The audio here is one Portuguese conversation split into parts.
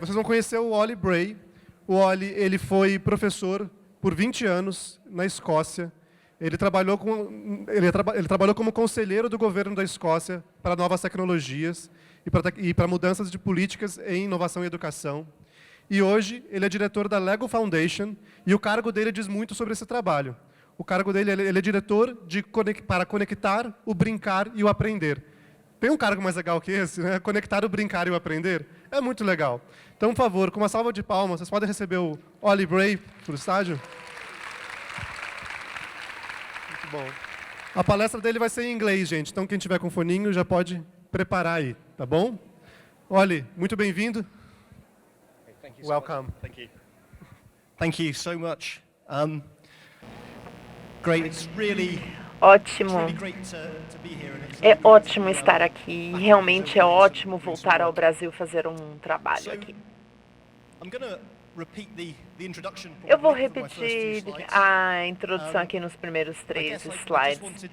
Vocês vão conhecer o Oli Bray. O Oli, ele foi professor por 20 anos na Escócia. Ele trabalhou como conselheiro do governo da Escócia para novas tecnologias e para mudanças de políticas em inovação e educação. E hoje ele é diretor da Lego Foundation e o cargo dele diz muito sobre esse trabalho. O cargo dele, ele é diretor para conectar o brincar e o aprender. Tem um cargo mais legal que esse, né? Conectar o brincar e o aprender. É muito legal. Então, por favor, com uma salva de palmas, vocês podem receber o Oli Bray para o estádio? Muito bom. A palestra dele vai ser em inglês, gente. Então, quem tiver com foninho já pode preparar aí, tá bom? Oli, muito bem-vindo. Welcome. Thank you. Thank you so much. Great. It's really Ótimo. great to be here. É ótimo estar aqui. Realmente é ótimo voltar ao Brasil fazer um trabalho aqui. I'm gonna repeat the introduction. Eu vou probably for my first few repetir slides. a introdução aqui nos primeiros I 3 guess I just slides. wanted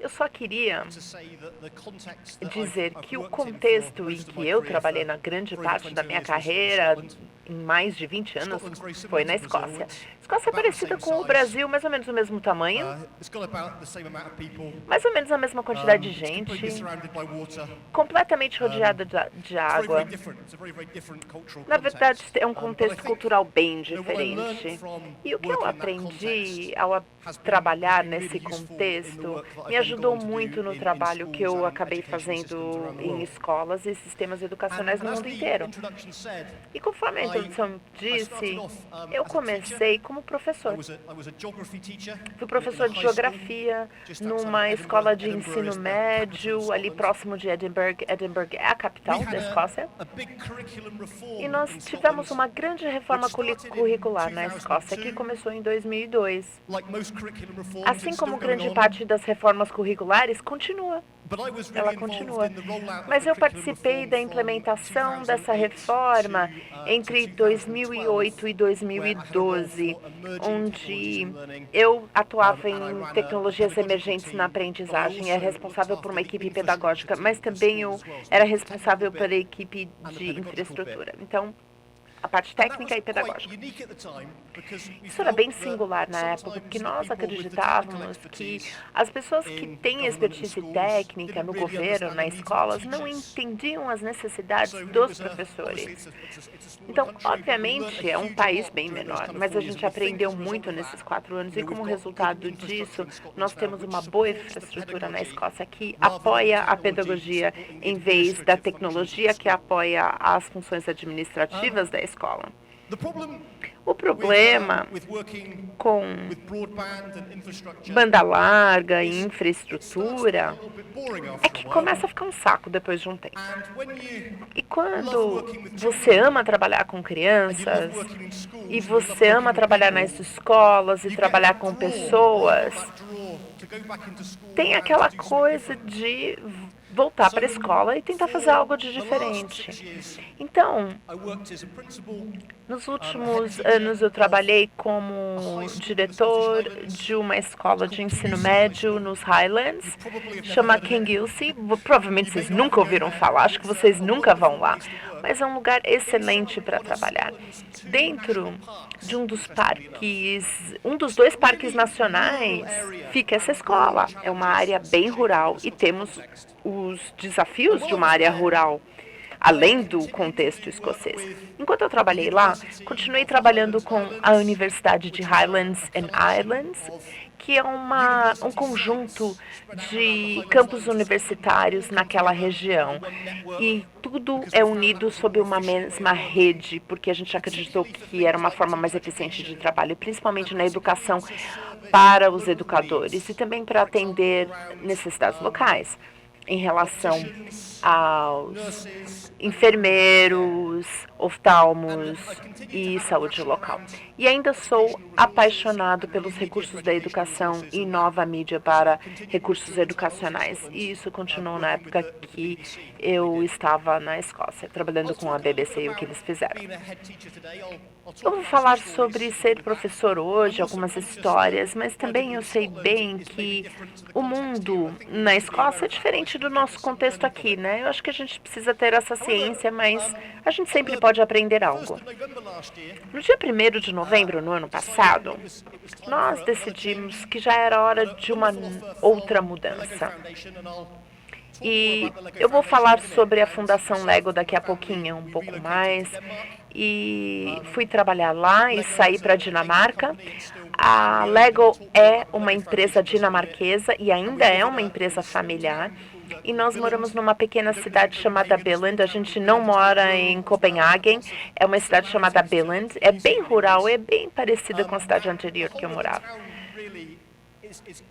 Eu só queria to say that the context that dizer I've que o worked in contexto for em most of que my eu career trabalhei for na grande over parte 20 da minha years was in carreira, Scotland. em mais de 20 anos, Scotland's very similar foi to na Brazil. Escócia. It's Escócia é about the parecida same com o size. Brasil, mais ou menos o mesmo tamanho, It's got about the same amount of people. mais ou menos a mesma quantidade de It's completely gente, surrounded by water. completamente rodeada de It's very, água. very different. It's a very, very different cultural Na verdade, context. é um But I contexto think cultural bem what I learned diferente. from E o que eu working in that aprendi context ao has been trabalhar really nesse useful in the contexto work that I've me then ajudou gone to do muito no in trabalho que schools eu and acabei education systems fazendo around the em world. escolas e sistemas educacionais no And as mundo the inteiro. introduction said, E conforme a I introdução disse, started off, eu as a comecei teacher. como I professor. was a geography teacher Fui in professor a de high school geografia just outside numa of escola de Edinburgh ensino is the capital of médio, ali Scotland. próximo de Edinburgh. Edinburgh é a We capital had da Escócia. a big curriculum reform E nós in tivemos Scotland, uma grande reforma which started in curricular na Escócia, que 2002. começou em 2002. Like most curriculum reforms, Assim it's como still going grande on. parte das reformas curriculares, continua. But I was Ela really continua. involved in the rollout of Mas the eu curriculum participei reform da from implementação dessa 2008 reforma to entre 2008 e 2012, onde eu atuava em tecnologias emergentes na aprendizagem, era responsável por uma equipe pedagógica, mas também eu era responsável pela equipe de infraestrutura. Então, a parte técnica e pedagógica. Isso era bem singular na época, porque nós acreditávamos que as pessoas que têm expertise técnica no governo, nas escolas, não entendiam as necessidades dos professores. Então, obviamente, é um país bem menor, mas a gente aprendeu muito nesses 4 anos e, como resultado disso, nós temos uma boa infraestrutura na Escócia que apoia a pedagogia em vez da tecnologia que apoia as funções administrativas da escola. O problema com banda larga e infraestrutura é que começa a ficar um saco depois de um tempo. E quando você ama trabalhar com crianças, e você ama trabalhar nas escolas e trabalhar com pessoas, tem aquela coisa de voltar para a escola e tentar fazer algo de diferente. Então, nos últimos anos eu trabalhei como diretor de uma escola de ensino médio nos Highlands, chama Kingilsey. Provavelmente vocês nunca ouviram falar, acho que vocês nunca vão lá, mas é um lugar excelente para trabalhar. Dentro de um dos 2 parques nacionais, fica essa escola. É uma área bem rural e temos os desafios de uma área rural, além do contexto escocês. Enquanto eu trabalhei lá, continuei trabalhando com a Universidade de Highlands and Islands, que é um conjunto de campos universitários naquela região. E tudo é unido sob uma mesma rede, porque a gente acreditou que era uma forma mais eficiente de trabalho, principalmente na educação para os educadores e também para atender necessidades locais em relação aos enfermeiros, oftalmos e saúde local. E ainda sou apaixonado pelos recursos da educação e nova mídia para recursos educacionais. E isso continuou na época que eu estava na Escócia, trabalhando com a BBC e o que eles fizeram. Eu vou falar sobre ser professor hoje, algumas histórias, mas também eu sei bem que o mundo na Escócia é diferente do nosso contexto aqui, né? Eu acho que a gente precisa ter essa ciência, mas a gente sempre pode pode aprender algo. No dia 1º de novembro, no ano passado, nós decidimos que já era hora de uma outra mudança. E eu vou falar sobre a Fundação Lego daqui a pouquinho, um pouco mais. E fui trabalhar lá e saí para a Dinamarca. A Lego é uma empresa dinamarquesa e ainda é uma empresa familiar. E nós moramos numa pequena cidade chamada Billund. A gente não mora em Copenhagen, é uma cidade chamada Billund. É bem rural, é bem parecida com a cidade anterior que eu morava.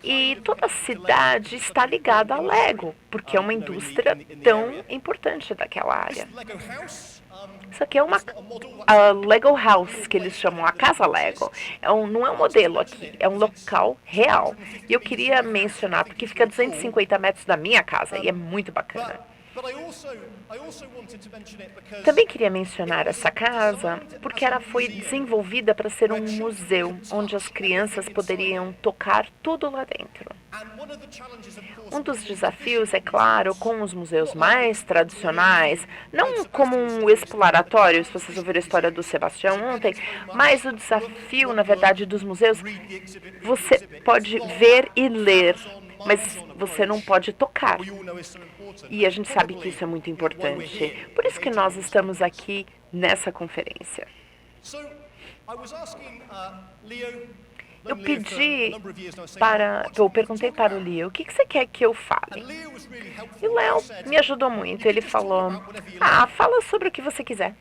E toda a cidade está ligada à Lego, porque é uma indústria tão importante daquela área. Isso aqui é a Lego House, que eles chamam, a Casa Lego. Não é um modelo aqui, é um local real. E eu queria mencionar, porque fica a 250 metros da minha casa, e é muito bacana. Também queria mencionar essa casa porque ela foi desenvolvida para ser um museu, onde as crianças poderiam tocar tudo lá dentro. Um dos desafios, é claro, com os museus mais tradicionais, não como um exploratório, se vocês ouviram a história do Sebastião ontem, mas o desafio, na verdade, dos museus, você pode ver e ler, mas você não pode tocar. E a gente sabe que isso é muito importante. Por isso que nós estamos aqui nessa conferência. Eu perguntei para o Leo, o que você quer que eu fale? E o Leo me ajudou muito. Ele falou, fala sobre o que você quiser.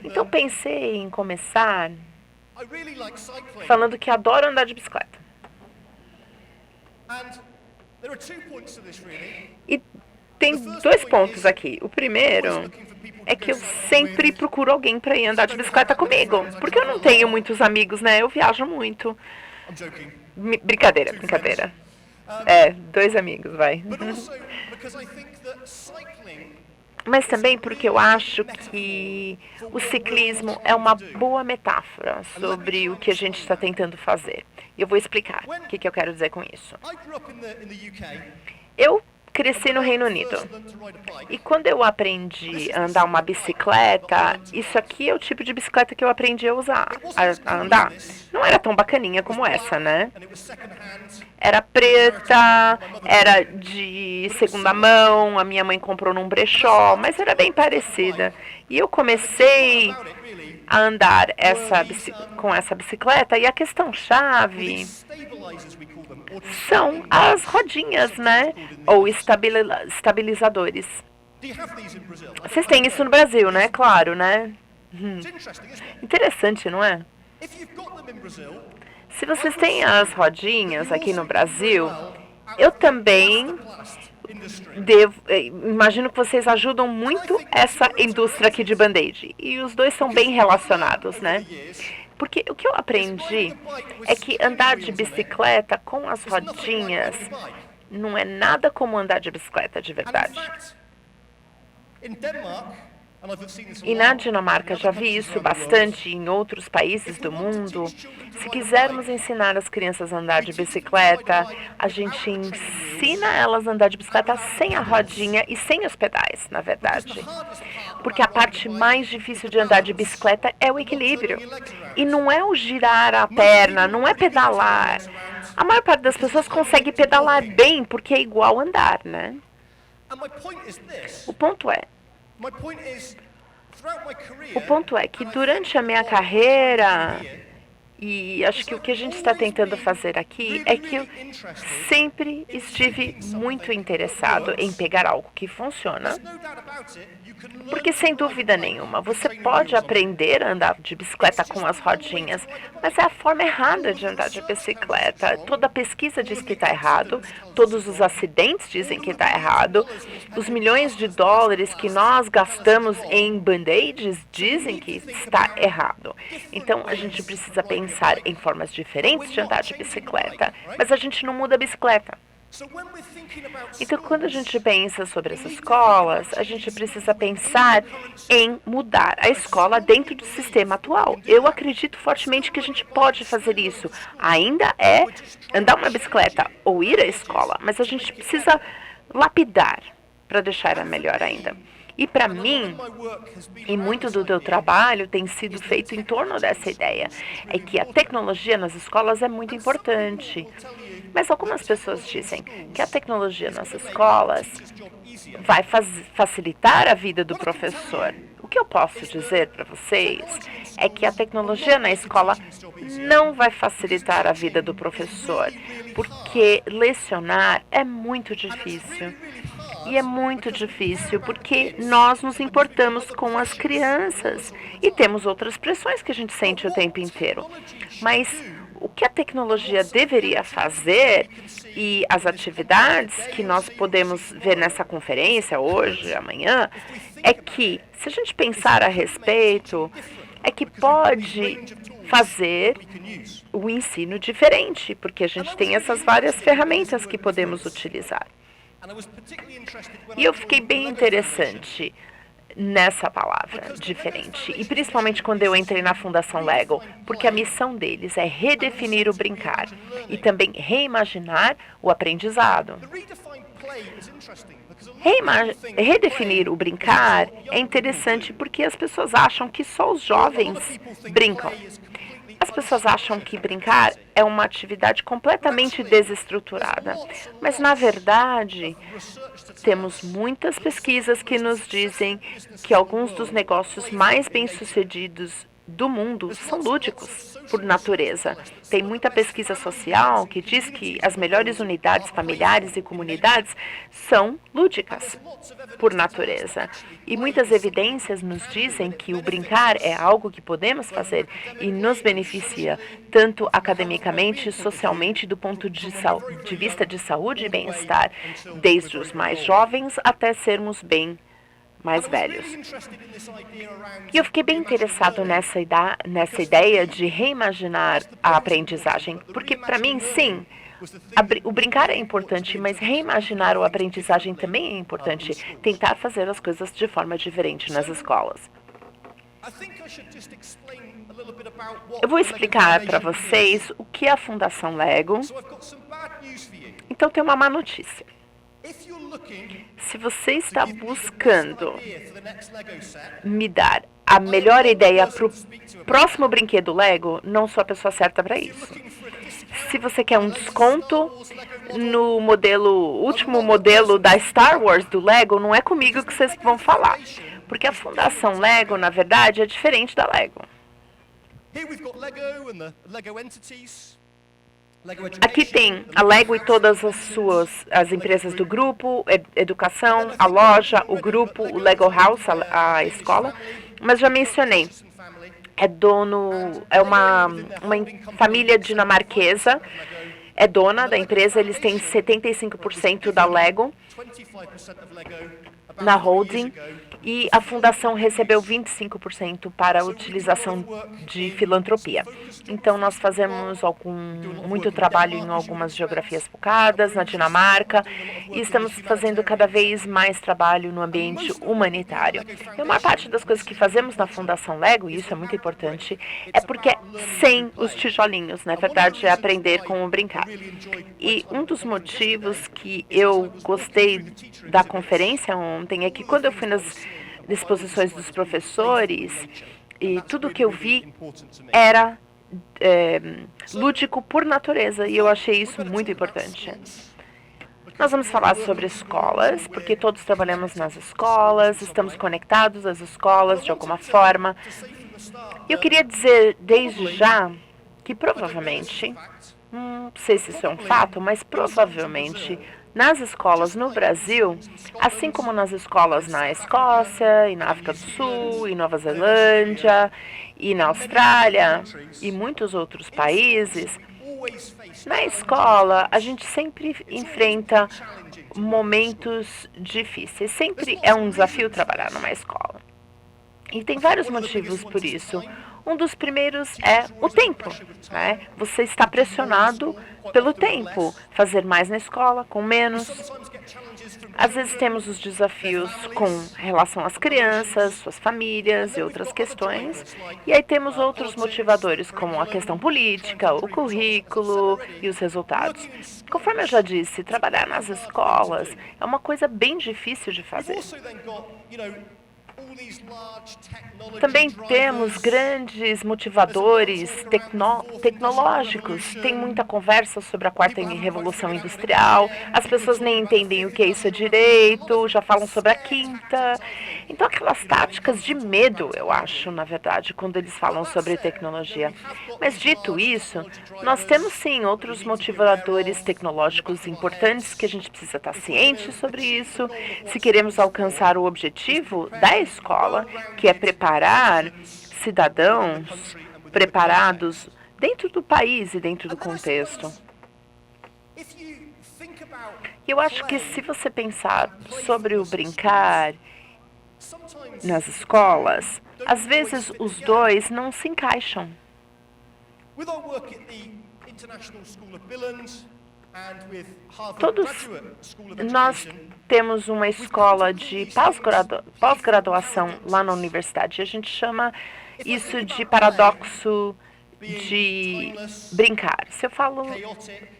Então pensei em começar falando que adoro andar de bicicleta. E tem 2 pontos aqui. O primeiro é que eu sempre procuro alguém para ir andar de bicicleta comigo, porque eu não tenho muitos amigos, né? Eu viajo muito. Brincadeira. 2 amigos, vai. Mas também porque eu acho que o ciclismo é uma boa metáfora sobre o que a gente está tentando fazer. E eu vou explicar o que eu quero dizer com isso. Eu cresci no Reino Unido. E quando eu aprendi a andar uma bicicleta, isso aqui é o tipo de bicicleta que eu aprendi a usar, a andar. Não era tão bacaninha como essa, né? Era preta, era de segunda mão, a minha mãe comprou num brechó, mas era bem parecida. E eu comecei a andar com essa bicicleta, e a questão-chave são as rodinhas, né? Ou estabilizadores. Vocês têm isso no Brasil, né? Claro, né? Interessante, não é? Se vocês têm as rodinhas aqui no Brasil, eu também imagino que vocês ajudam muito essa indústria aqui de Band-Aid. E os dois são bem relacionados, né? Porque o que eu aprendi é que andar de bicicleta com as rodinhas não é nada como andar de bicicleta de verdade. E na Dinamarca, já vi isso bastante em outros países do mundo. Se quisermos ensinar as crianças a andar de bicicleta, a gente ensina elas a andar de bicicleta sem a rodinha e sem os pedais, na verdade. Porque a parte mais difícil de andar de bicicleta é o equilíbrio. E não é o girar a perna, não é pedalar. A maior parte das pessoas consegue pedalar bem porque é igual andar, né? O ponto é que durante a minha carreira, e acho que o que a gente está tentando fazer aqui é que eu sempre estive muito interessado em pegar algo que funciona, porque sem dúvida nenhuma, você pode aprender a andar de bicicleta com as rodinhas, mas é a forma errada de andar de bicicleta. Toda a pesquisa diz que está errado, todos os acidentes dizem que está errado, os milhões de dólares que nós gastamos em band-aids dizem que está errado. Então, a gente precisa pensar em formas diferentes de andar de bicicleta, mas a gente não muda a bicicleta. Então, quando a gente pensa sobre as escolas, a gente precisa pensar em mudar a escola dentro do sistema atual. Eu acredito fortemente que a gente pode fazer isso. Ainda é andar uma bicicleta ou ir à escola, mas a gente precisa lapidar para deixar ela melhor ainda. E para mim, e muito do teu trabalho tem sido feito em torno dessa ideia, é que a tecnologia nas escolas é muito importante. Mas algumas pessoas dizem que a tecnologia nas escolas vai facilitar a vida do professor. O que eu posso dizer para vocês é que a tecnologia na escola não vai facilitar a vida do professor, porque lecionar é muito difícil. E é muito difícil porque nós nos importamos com as crianças e temos outras pressões que a gente sente o tempo inteiro. Mas o que a tecnologia deveria fazer e as atividades que nós podemos ver nessa conferência hoje, amanhã, é que, se a gente pensar a respeito, é que pode fazer o ensino diferente, porque a gente tem essas várias ferramentas que podemos utilizar. E eu fiquei bem interessante nessa palavra, diferente. E principalmente quando eu entrei na Fundação Lego, porque a missão deles é redefinir o brincar e também reimaginar o aprendizado. Redefinir o brincar é interessante porque as pessoas acham que só os jovens brincam. As pessoas acham que brincar é uma atividade completamente desestruturada, mas na verdade temos muitas pesquisas que nos dizem que alguns dos negócios mais bem-sucedidos do mundo são lúdicos, por natureza. Tem muita pesquisa social que diz que as melhores unidades familiares e comunidades são lúdicas, por natureza. E muitas evidências nos dizem que o brincar é algo que podemos fazer e nos beneficia, tanto academicamente e socialmente, do ponto de vista de saúde e bem-estar, desde os mais jovens até sermos bem mais velhos. E eu fiquei bem interessado nessa ideia de reimaginar a aprendizagem, porque para mim, sim, o brincar é importante, mas reimaginar a aprendizagem também é importante, tentar fazer as coisas de forma diferente nas escolas. Eu vou explicar para vocês o que é a Fundação Lego. Então, tem uma má notícia. Se você está buscando me dar a melhor ideia para o próximo brinquedo Lego, não sou a pessoa certa para isso. Se você quer um desconto no último modelo da Star Wars do Lego, não é comigo que vocês vão falar. Porque a Fundação Lego, na verdade, é diferente da Lego. Aqui tem a Lego e todas as empresas do grupo, educação, a loja, o grupo, o Lego House, a escola. Mas já mencionei, é uma família dinamarquesa, é dona da empresa, eles têm 75% da Lego na holding. E a fundação recebeu 25% para a utilização de filantropia. Então, nós fazemos muito trabalho em algumas geografias focadas, na Dinamarca, e estamos fazendo cada vez mais trabalho no ambiente humanitário. E uma parte das coisas que fazemos na Fundação Lego, e isso é muito importante, é porque é sem os tijolinhos, na verdade, é aprender como brincar. E um dos motivos que eu gostei da conferência ontem é que quando eu fui nas exposições dos professores, e tudo que eu vi era lúdico por natureza, e eu achei isso muito importante. Nós vamos falar sobre escolas, porque todos trabalhamos nas escolas, estamos conectados às escolas de alguma forma. E eu queria dizer desde já que provavelmente, não sei se isso é um fato, mas provavelmente nas escolas no Brasil, assim como nas escolas na Escócia, e na África do Sul, e Nova Zelândia, e na Austrália, e muitos outros países, na escola a gente sempre enfrenta momentos difíceis. Sempre é um desafio trabalhar numa escola. E tem vários motivos por isso. Um dos primeiros é o tempo, né? Você está pressionado pelo tempo, fazer mais na escola, com menos. Às vezes temos os desafios com relação às crianças, suas famílias e outras questões. E aí temos outros motivadores, como a questão política, o currículo e os resultados. Conforme eu já disse, trabalhar nas escolas é uma coisa bem difícil de fazer. Também temos grandes motivadores tecnológicos. Tem muita conversa sobre a quarta revolução industrial. As pessoas nem entendem o que é isso direito, já falam sobre a quinta. Então, aquelas táticas de medo, eu acho, na verdade, quando eles falam sobre tecnologia. Mas, dito isso, nós temos, sim, outros motivadores tecnológicos importantes que a gente precisa estar ciente sobre isso. Se queremos alcançar o objetivo da escola, que é preparar cidadãos preparados dentro do país e dentro do contexto. Eu acho que se você pensar sobre o brincar nas escolas, às vezes os dois não se encaixam. Nós temos uma escola de pós-graduação lá na universidade. A gente chama isso de paradoxo de brincar. Se eu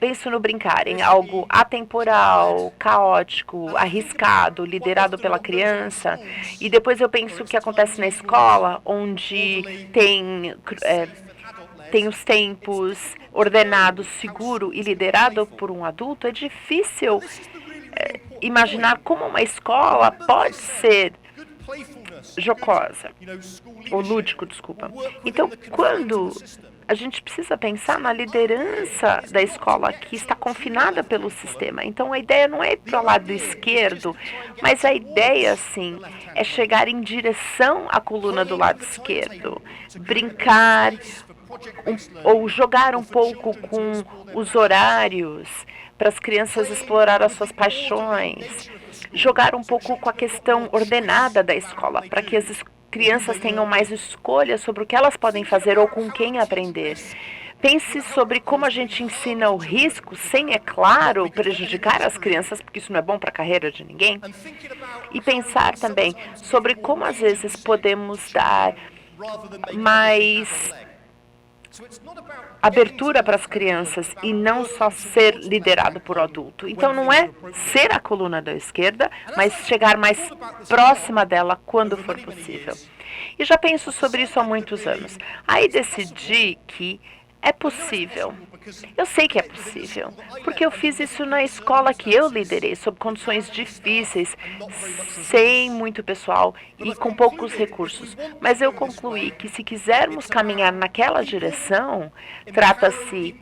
penso no brincar em algo atemporal, caótico, arriscado, liderado pela criança, e depois eu penso o que acontece na escola, onde tem os tempos ordenado, seguro e liderado por um adulto, é difícil imaginar como uma escola pode ser jocosa, ou lúdico, desculpa. Então, quando a gente precisa pensar na liderança da escola que está confinada pelo sistema. Então, a ideia não é ir para o lado esquerdo, mas a ideia, sim, é chegar em direção à coluna do lado esquerdo, brincar, ou jogar um pouco com os horários para as crianças explorar as suas paixões, jogar um pouco com a questão ordenada da escola, para que as crianças tenham mais escolha sobre o que elas podem fazer ou com quem aprender. Pense sobre como a gente ensina o risco sem, é claro, prejudicar as crianças, porque isso não é bom para a carreira de ninguém. E pensar também sobre como às vezes podemos dar mais abertura para as crianças e não só ser liderado por adulto. Então, não é ser a coluna da esquerda, mas chegar mais próxima dela quando for possível. E já penso sobre isso há muitos anos. Aí decidi que é possível. Eu sei que é possível, porque eu fiz isso na escola que eu liderei, sob condições difíceis, sem muito pessoal e com poucos recursos. Mas eu concluí que se quisermos caminhar naquela direção, trata-se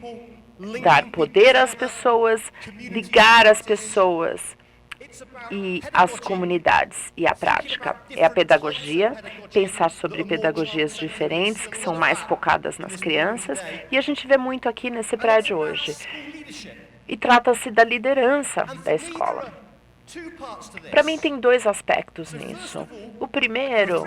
de dar poder às pessoas, ligar as pessoas e as comunidades e a prática. É a pedagogia, pensar sobre pedagogias diferentes, que são mais focadas nas crianças, e a gente vê muito aqui nesse prédio hoje. E trata-se da liderança da escola. Para mim, tem dois aspectos nisso. O primeiro,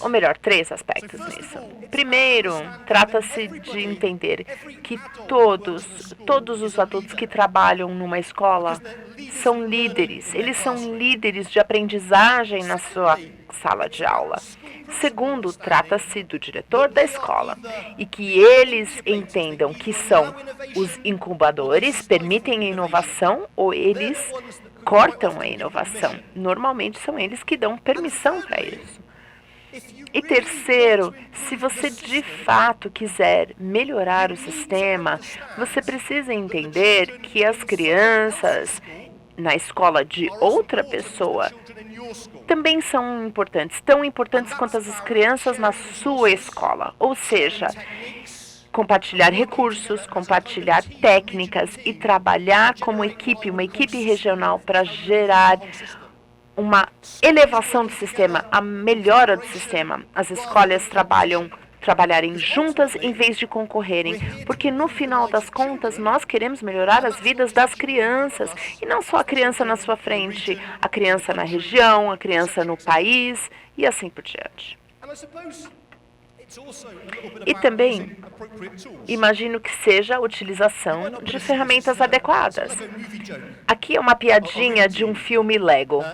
ou melhor, três aspectos nisso. Primeiro, trata-se de entender que todos os adultos que trabalham numa escola são líderes. Eles são líderes de aprendizagem na sua sala de aula. Segundo, trata-se do diretor da escola e que eles entendam que são os incubadores, permitem a inovação ou eles cortam a inovação. Normalmente são eles que dão permissão para isso. E terceiro, se você de fato quiser melhorar o sistema, você precisa entender que as crianças na escola de outra pessoa também são importantes, tão importantes quanto as crianças na sua escola. Ou seja, compartilhar recursos, compartilhar técnicas e trabalhar como equipe, uma equipe regional para gerar uma elevação do sistema, a melhora do sistema. As escolas trabalharem juntas em vez de concorrerem, porque no final das contas nós queremos melhorar as vidas das crianças, e não só a criança na sua frente, a criança na região, a criança no país e assim por diante. E também imagino que seja a utilização de ferramentas adequadas. Aqui é uma piadinha de um filme Lego.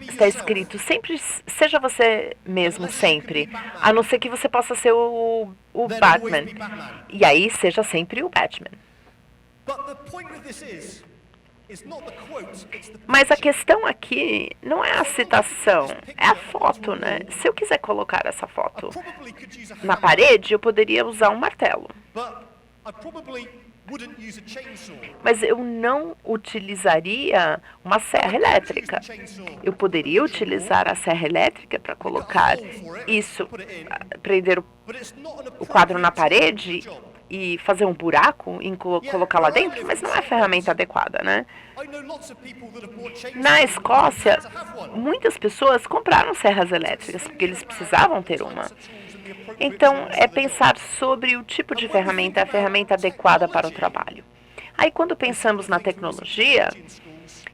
Está escrito, sempre seja você mesmo, sempre. A não ser que você possa ser o Batman. E aí, seja sempre o Batman. Mas a questão aqui não é a citação, é a foto, né? Se eu quiser colocar essa foto na parede, eu poderia usar um martelo. Mas eu não utilizaria uma serra elétrica. Eu poderia utilizar a serra elétrica para colocar isso, prender o quadro na parede e fazer um buraco e colocar lá dentro, mas não é a ferramenta adequada, né? Na Escócia, muitas pessoas compraram serras elétricas porque eles precisavam ter uma. Então, é pensar sobre o tipo de ferramenta, a ferramenta adequada para o trabalho. Aí, quando pensamos na tecnologia,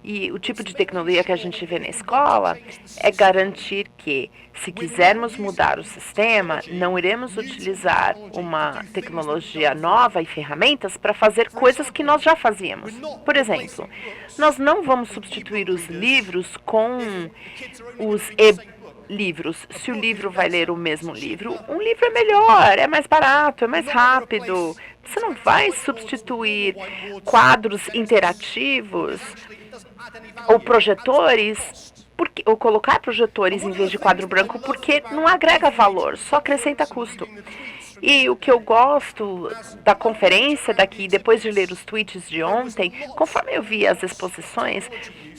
e o tipo de tecnologia que a gente vê na escola, é garantir que, se quisermos mudar o sistema, não iremos utilizar uma tecnologia nova e ferramentas para fazer coisas que nós já fazíamos. Por exemplo, nós não vamos substituir os livros com os livros. Se o livro vai ler o mesmo livro, um livro é melhor, é mais barato, é mais rápido. Você não vai substituir quadros interativos ou projetores, ou colocar projetores em vez de quadro branco, porque não agrega valor, só acrescenta custo. E o que eu gosto da conferência daqui, depois de ler os tweets de ontem, conforme eu vi as exposições,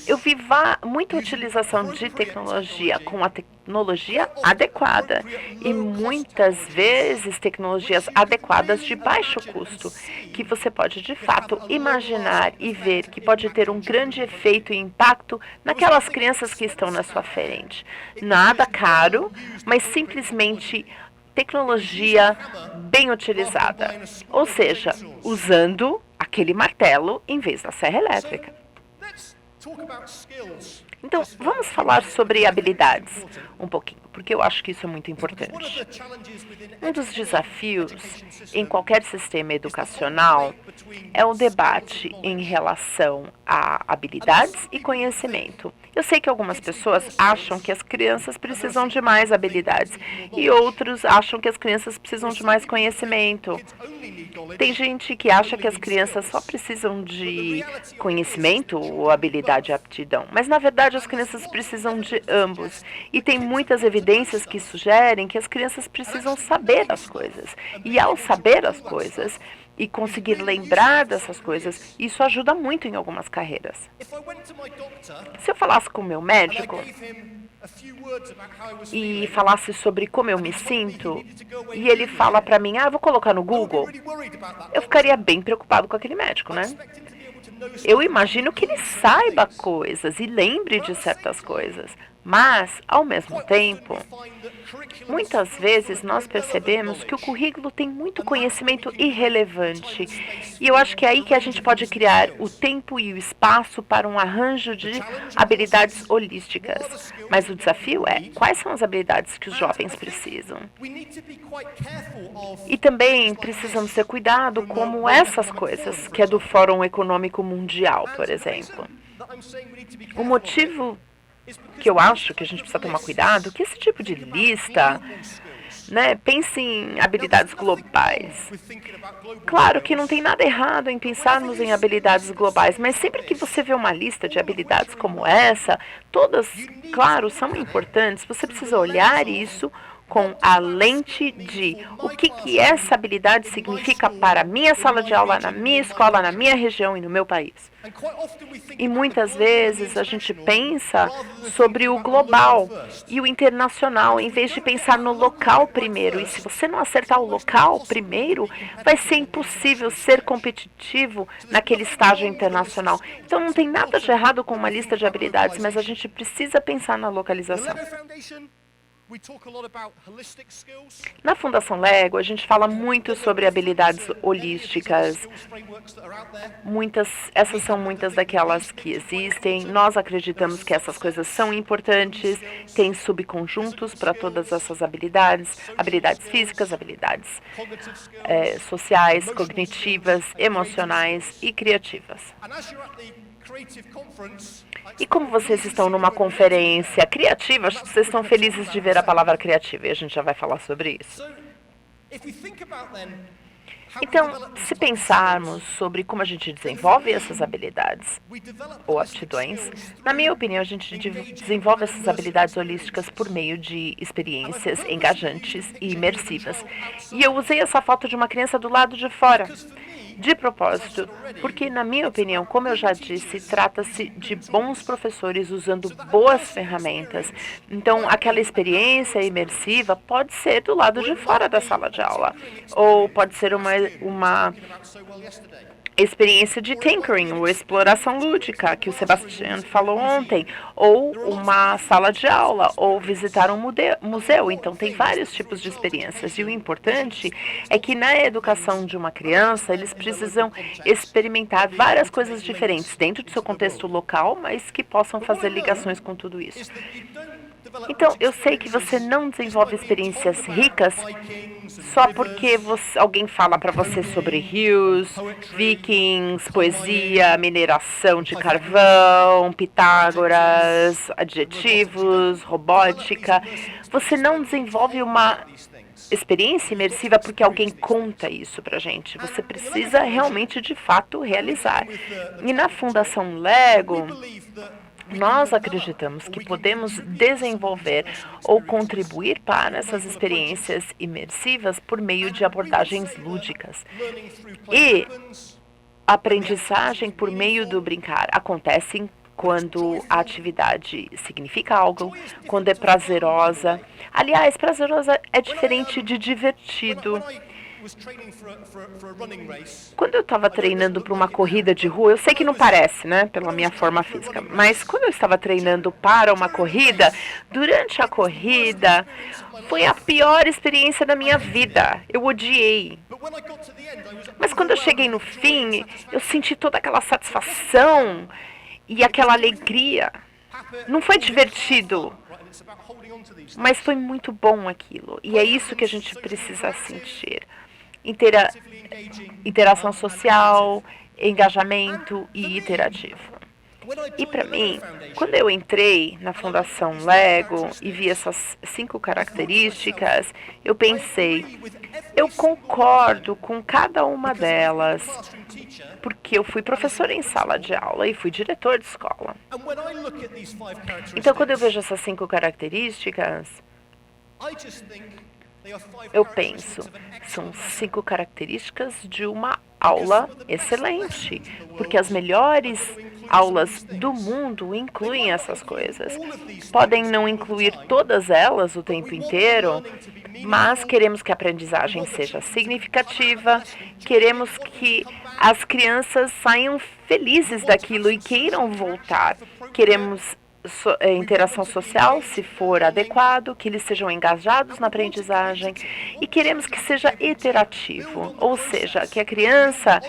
eu vi muita utilização de tecnologia com a tecnologia adequada e muitas vezes tecnologias adequadas de baixo custo, que você pode de fato imaginar e ver que pode ter um grande efeito e impacto naquelas crianças que estão na sua frente. Nada caro, mas simplesmente tecnologia bem utilizada, ou seja, usando aquele martelo em vez da serra elétrica. Então, vamos falar sobre habilidades um pouquinho, porque eu acho que isso é muito importante. Um dos desafios em qualquer sistema educacional é o debate em relação a habilidades e conhecimento. Eu sei que algumas pessoas acham que as crianças precisam de mais habilidades e outros acham que as crianças precisam de mais conhecimento. Tem gente que acha que as crianças só precisam de conhecimento ou habilidade e aptidão, mas na verdade as crianças precisam de ambos. E tem muitas evidências que sugerem que as crianças precisam saber as coisas. E ao saber as coisas e conseguir lembrar dessas coisas, isso ajuda muito em algumas carreiras. Se eu falasse com o meu médico e falasse sobre como eu me sinto, e ele fala para mim, eu vou colocar no Google, eu ficaria bem preocupado com aquele médico, né? Eu imagino que ele saiba coisas e lembre de certas coisas, mas, ao mesmo tempo, muitas vezes nós percebemos que o currículo tem muito conhecimento irrelevante. E eu acho que é aí que a gente pode criar o tempo e o espaço para um arranjo de habilidades holísticas. Mas o desafio é, quais são as habilidades que os jovens precisam? E também precisamos ter cuidado como essas coisas, que é do Fórum Econômico Mundial, por exemplo. O motivo que eu acho que a gente precisa tomar cuidado, que esse tipo de lista, pense em habilidades globais. Claro que não tem nada errado em pensarmos em habilidades globais, mas sempre que você vê uma lista de habilidades como essa, todas, claro, são importantes, você precisa olhar isso com a lente de o que essa habilidade significa para a minha sala de aula, na minha escola, na minha região e no meu país. E muitas vezes a gente pensa sobre o global e o internacional, em vez de pensar no local primeiro. E se você não acertar o local primeiro, vai ser impossível ser competitivo naquele estágio internacional. Então não tem nada de errado com uma lista de habilidades, mas a gente precisa pensar na localização. We talk a lot about holistic skills. Na Fundação Lego, a gente fala muito sobre habilidades holísticas. Essas são muitas daquelas que existem. Nós acreditamos que essas coisas são importantes. Tem subconjuntos para todas essas habilidades, habilidades físicas, habilidades sociais, cognitivas, emocionais e criativas. E como vocês estão numa conferência criativa, acho que vocês estão felizes de ver a palavra criativa, e a gente já vai falar sobre isso. Então, se pensarmos sobre como a gente desenvolve essas habilidades ou aptidões, na minha opinião, a gente desenvolve essas habilidades holísticas por meio de experiências engajantes e imersivas. E eu usei essa foto de uma criança do lado de fora, de propósito, porque, na minha opinião, como eu já disse, trata-se de bons professores usando boas ferramentas. Então, aquela experiência imersiva pode ser do lado de fora da sala de aula, ou pode ser uma experiência de tinkering, ou exploração lúdica, que o Sebastian falou ontem, ou uma sala de aula, ou visitar um museu. Então, tem vários tipos de experiências. E o importante é que na educação de uma criança, eles precisam experimentar várias coisas diferentes dentro do seu contexto local, mas que possam fazer ligações com tudo isso. Então, eu sei que você não desenvolve experiências ricas só porque alguém fala para você sobre rios, vikings, poesia, mineração de carvão, Pitágoras, adjetivos, robótica. Você não desenvolve uma experiência imersiva porque alguém conta isso pra gente. Você precisa realmente, de fato, realizar. E na Fundação Lego, nós acreditamos que podemos desenvolver ou contribuir para essas experiências imersivas por meio de abordagens lúdicas. E a aprendizagem por meio do brincar acontece quando a atividade significa algo, quando é prazerosa. Aliás, prazerosa é diferente de divertido. Quando eu estava treinando para uma corrida de rua, eu sei que não parece, né, pela minha forma física, mas quando eu estava treinando para uma corrida, durante a corrida, foi a pior experiência da minha vida. Eu odiei. Mas quando eu cheguei no fim, eu senti toda aquela satisfação e aquela alegria. Não foi divertido, mas foi muito bom aquilo. E é isso que a gente precisa sentir. Interação social, engajamento e iterativo. E para mim, quando eu entrei na Fundação Lego e vi essas 5 características, eu pensei, eu concordo com cada uma delas, porque eu fui professor em sala de aula e fui diretor de escola. Então, quando eu vejo essas 5 características, eu penso, são 5 características de uma aula excelente, porque as melhores aulas do mundo incluem essas coisas. Podem não incluir todas elas o tempo inteiro, mas queremos que a aprendizagem seja significativa, queremos que as crianças saiam felizes daquilo e queiram voltar. Queremos interação social, se for adequado, que eles sejam engajados na aprendizagem e queremos que seja iterativo, ou seja, que a criança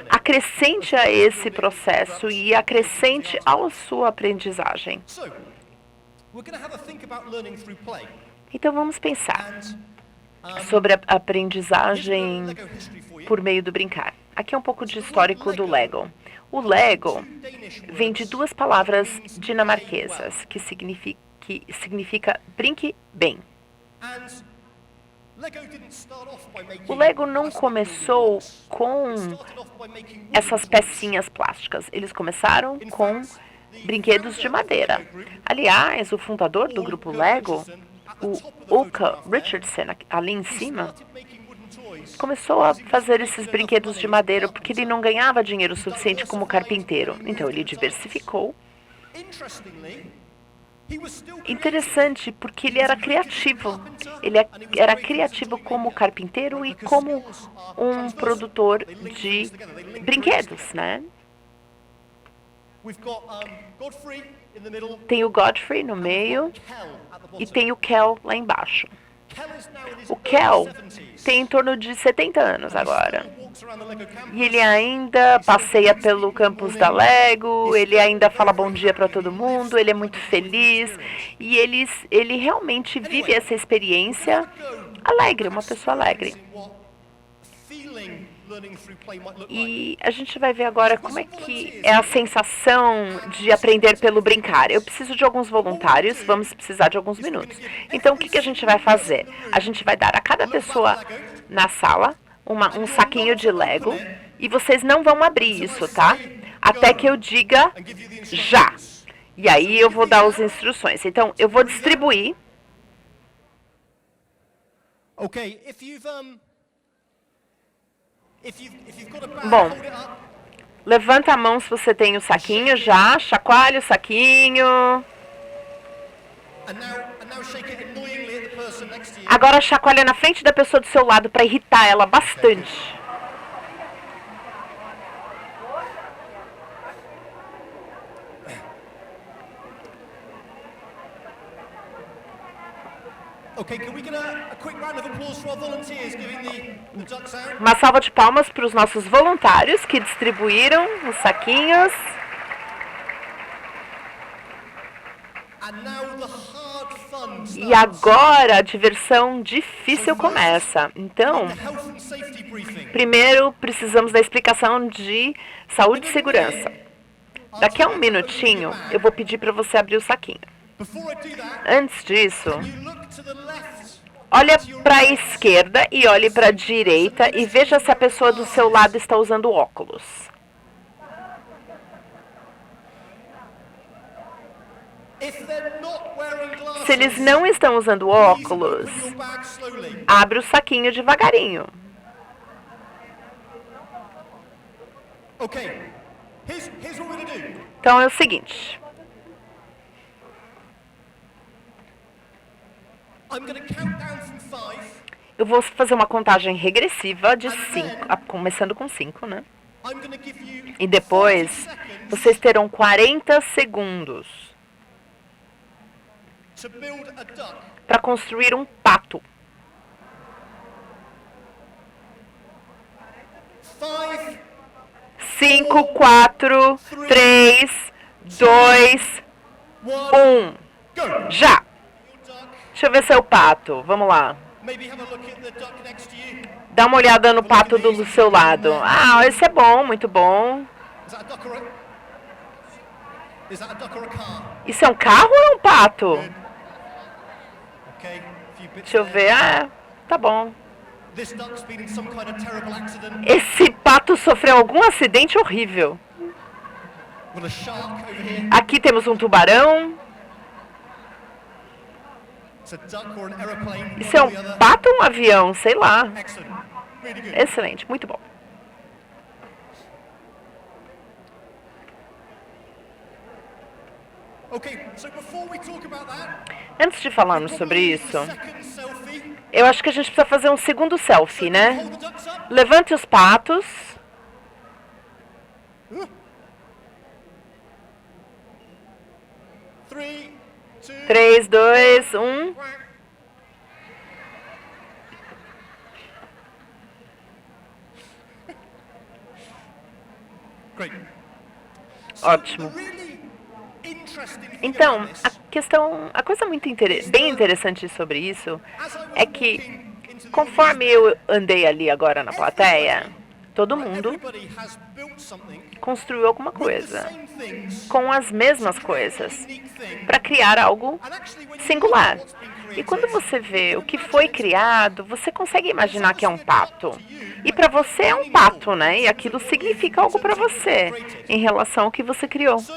acrescente a esse processo e acrescente à sua aprendizagem. Então vamos pensar sobre a aprendizagem por meio do brincar. Aqui é um pouco de histórico do Lego. O Lego vem de 2 palavras dinamarquesas, que significa brinque bem. O Lego não começou com essas pecinhas plásticas. Eles começaram com brinquedos de madeira. Aliás, o fundador do grupo Lego, o Ulka Richardson, ali em cima, começou a fazer esses brinquedos de madeira porque ele não ganhava dinheiro suficiente como carpinteiro. Então ele diversificou. Interessante, porque ele era criativo. Ele era criativo como carpinteiro e como um produtor de brinquedos, né? Tem o Godfrey no meio E tem o Kel lá embaixo. Kel is now in his O Kel early 70s. tem em torno de 70 anos agora. Still walks around the Lego campus. E ele ainda passeia pelo campus da Lego, ele ainda fala bom dia para todo mundo, ele é muito feliz. E ele realmente vive essa experiência alegre, uma pessoa alegre. What feeling learning through play might look like. E a gente vai ver agora como é que é a sensação de aprender pelo brincar. Eu preciso de alguns voluntários, vamos precisar de alguns minutos. Então, o que a gente vai fazer? A gente vai dar a cada pessoa na sala um saquinho de Lego e vocês não vão abrir isso, tá? Até que eu diga And give you the já. instructions. E aí eu vou dar as instruções. Então, eu vou distribuir. Okay, if you've got a bag, Bom. hold it up. Levanta a mão se você tem o saquinho já, chacoalha o saquinho. And now shake it annoyingly at the person next to you. Agora chacoalha na frente da pessoa do seu lado para irritar ela bastante. Okay, can we get a quick round of applause for our volunteers giving the ducks out? Uma salva de palmas para os nossos voluntários que distribuíram os saquinhos. And now the hard fun starts. E agora a diversão difícil começa. Então, The health and safety briefing. primeiro precisamos da explicação de saúde e segurança. Daqui a um minutinho eu vou pedir para você abrir o saquinho. Before I do that, Antes disso, you look to the left. olha para a esquerda e olhe para a direita e veja se a pessoa do seu lado está usando óculos. If they're not wearing glasses, Se eles não estão usando please óculos, open your bag slowly. abre o saquinho devagarinho. Okay, here's what we're going to do. Então é o seguinte, I'm going to count down from 5. eu vou fazer uma contagem regressiva de 5, começando com 5, né? I'm going to give you E depois 40 seconds vocês terão 40 segundos to build a duck. para construir um pato. 5, 5, 4, 3, 2, 1, 1. go. Já! Your duck. Deixa eu ver seu pato. Vamos lá. Maybe have a look at the duck next to you. Dá uma olhada no pato do seu lado. Ah, esse é bom, muito bom. Is that a duck or a... Is that a duck or a car? Isso é um carro ou é um pato? Okay, a few bits Deixa eu there. ver. Ah, tá bom. This duck's been in some kind of terrible accident Esse pato sofreu algum acidente horrível. with a shark over here. Aqui temos um tubarão. It's a duck or an aeroplane. Isso é one or the um other. pato ou um avião? Sei lá. Excellent. Really good. Excelente, muito bom. Okay, so before we talk about that, Antes de falarmos sobre probably isso, a second selfie. eu acho que a gente precisa fazer um segundo selfie, né? Hold the ducks up. Levante os patos. 3, 2, 3, 2, 1. Great. Ótimo. The really interesting thing Então, about this, a coisa muito bem interessante sobre isso as I was é que, walking into the conforme eu andei ali agora na plateia, todo mundo everybody has built something construiu alguma with the coisa same things com as mesmas a coisas unique thing. para criar algo And actually, when you singular. look at what's been E created, quando você vê o que foi criado, você consegue imaginar que é um pato. E para você é um pato, né? E aquilo significa algo para você em relação ao que você criou. so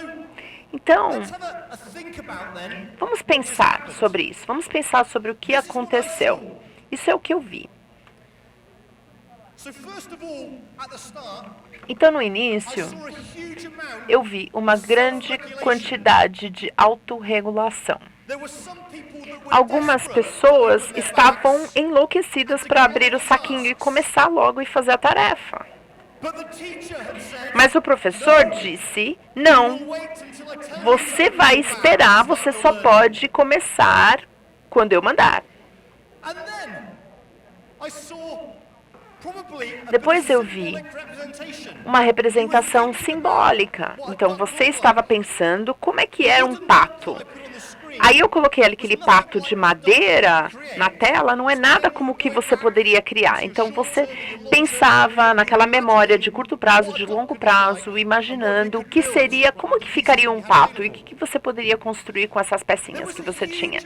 Então, let's have a think about then. vamos pensar sobre isso. Vamos pensar sobre o que aconteceu. Isso é o que eu vi. So first of all, at the start, Então, no I início, saw a huge amount. eu vi uma grande quantidade de autorregulação. There were some people that were Algumas desperate pessoas to open their estavam bags, enlouquecidas para abrir o saquinho e começar logo e fazer a tarefa. but the teacher had said, Mas o professor disse: não, "Wait until I tell you você to vai open your esperar, bags, você not só learn." pode começar quando eu mandar. And then I saw probably a Depois bit eu of vi symbolic representation. uma representação simbólica. Então você estava pensando como é que era um pato. Aí eu coloquei aquele pato de madeira na tela, não é nada como o que você poderia criar. Então você pensava naquela memória de curto prazo, de longo prazo, imaginando o que seria, como que ficaria um pato e o que você poderia construir com essas pecinhas que você tinha.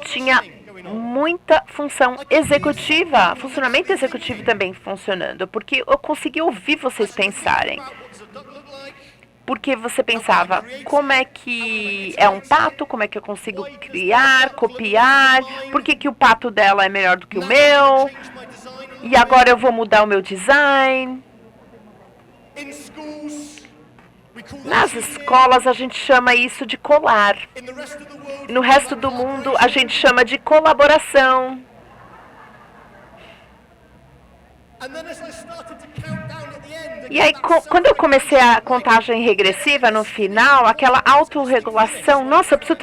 Tinha muita função executiva, funcionamento executivo também funcionando, porque eu consegui ouvir vocês pensarem. Porque você pensava, como é que é um pato, como é que eu consigo criar, copiar, por que o pato dela é melhor do que o meu, e agora eu vou mudar o meu design. Nas escolas a gente chama isso de colar. No resto do mundo a gente chama de colaboração. E aí, quando eu comecei a contagem regressiva no final, aquela autorregulação, nossa, eu preciso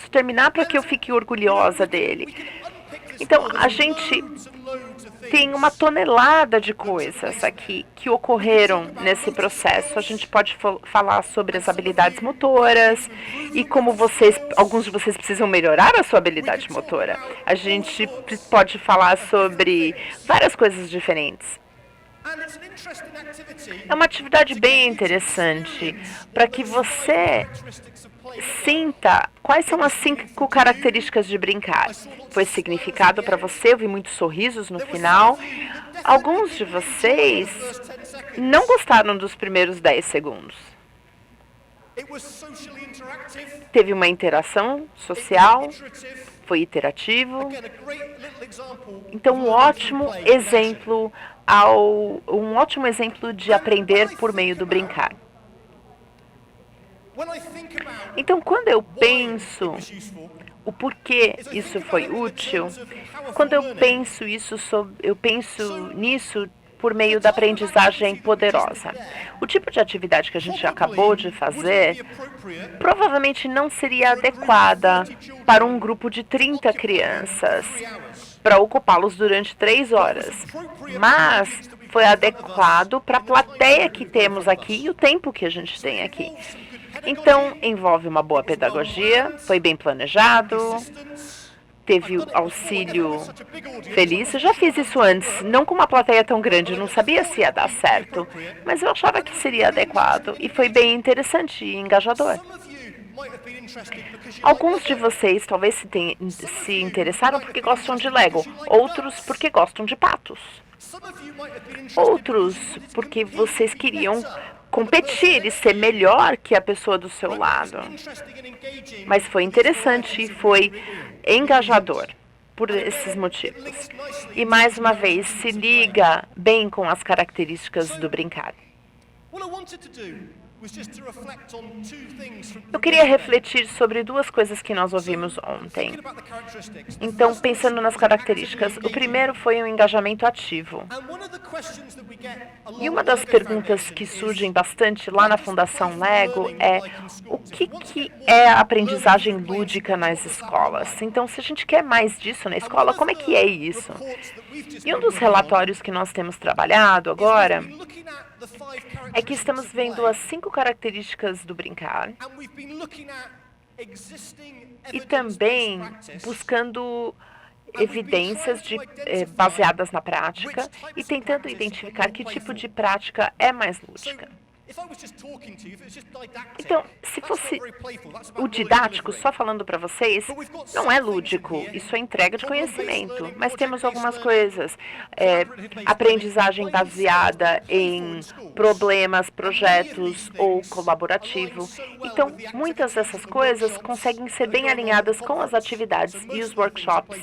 terminar para que eu fique orgulhosa dele. Então, a gente tem uma tonelada de coisas aqui que ocorreram nesse processo. A gente pode falar sobre as habilidades motoras e como alguns de vocês precisam melhorar a sua habilidade motora. A gente pode falar sobre várias coisas diferentes. É uma atividade bem interessante para que você sinta quais são as 5 características de brincar. Foi significado para você, eu vi muitos sorrisos no final. Alguns de vocês não gostaram dos primeiros 10 segundos. Teve uma interação social, foi iterativo. Então, um ótimo exemplo de aprender por meio do brincar. Então, quando eu penso o porquê isso foi útil, quando eu penso nisso por meio da aprendizagem poderosa. O tipo de atividade que a gente acabou de fazer provavelmente não seria adequada para um grupo de 30 crianças, para ocupá-los durante 3 horas. Mas foi adequado para a plateia que temos aqui e o tempo que a gente tem aqui. Então, envolve uma boa pedagogia, foi bem planejado, teve auxílio feliz. Eu já fiz isso antes, não com uma plateia tão grande, não sabia se ia dar certo, mas eu achava que seria adequado e foi bem interessante e engajador. Alguns de vocês talvez se interessaram porque gostam de Lego, outros porque gostam de patos. Outros porque vocês queriam competir e ser melhor que a pessoa do seu lado. Mas foi interessante e foi engajador por esses motivos. E mais uma vez, se liga bem com as características do brincar. Eu queria refletir sobre 2 coisas que nós ouvimos ontem. Então, pensando nas características, o primeiro foi um engajamento ativo. E uma das perguntas que surgem bastante lá na Fundação Lego é o que é a aprendizagem lúdica nas escolas? Então, se a gente quer mais disso na escola, como é que é isso? E um dos relatórios que nós temos trabalhado agora é que estamos vendo as 5 características do brincar e também buscando evidências baseadas na prática e tentando identificar que tipo de prática é mais lúdica. Então, se fosse o didático, só falando para vocês, não é lúdico, isso é entrega de conhecimento. Mas temos algumas coisas, aprendizagem baseada em problemas, projetos ou colaborativo. Então, muitas dessas coisas conseguem ser bem alinhadas com as atividades e os workshops,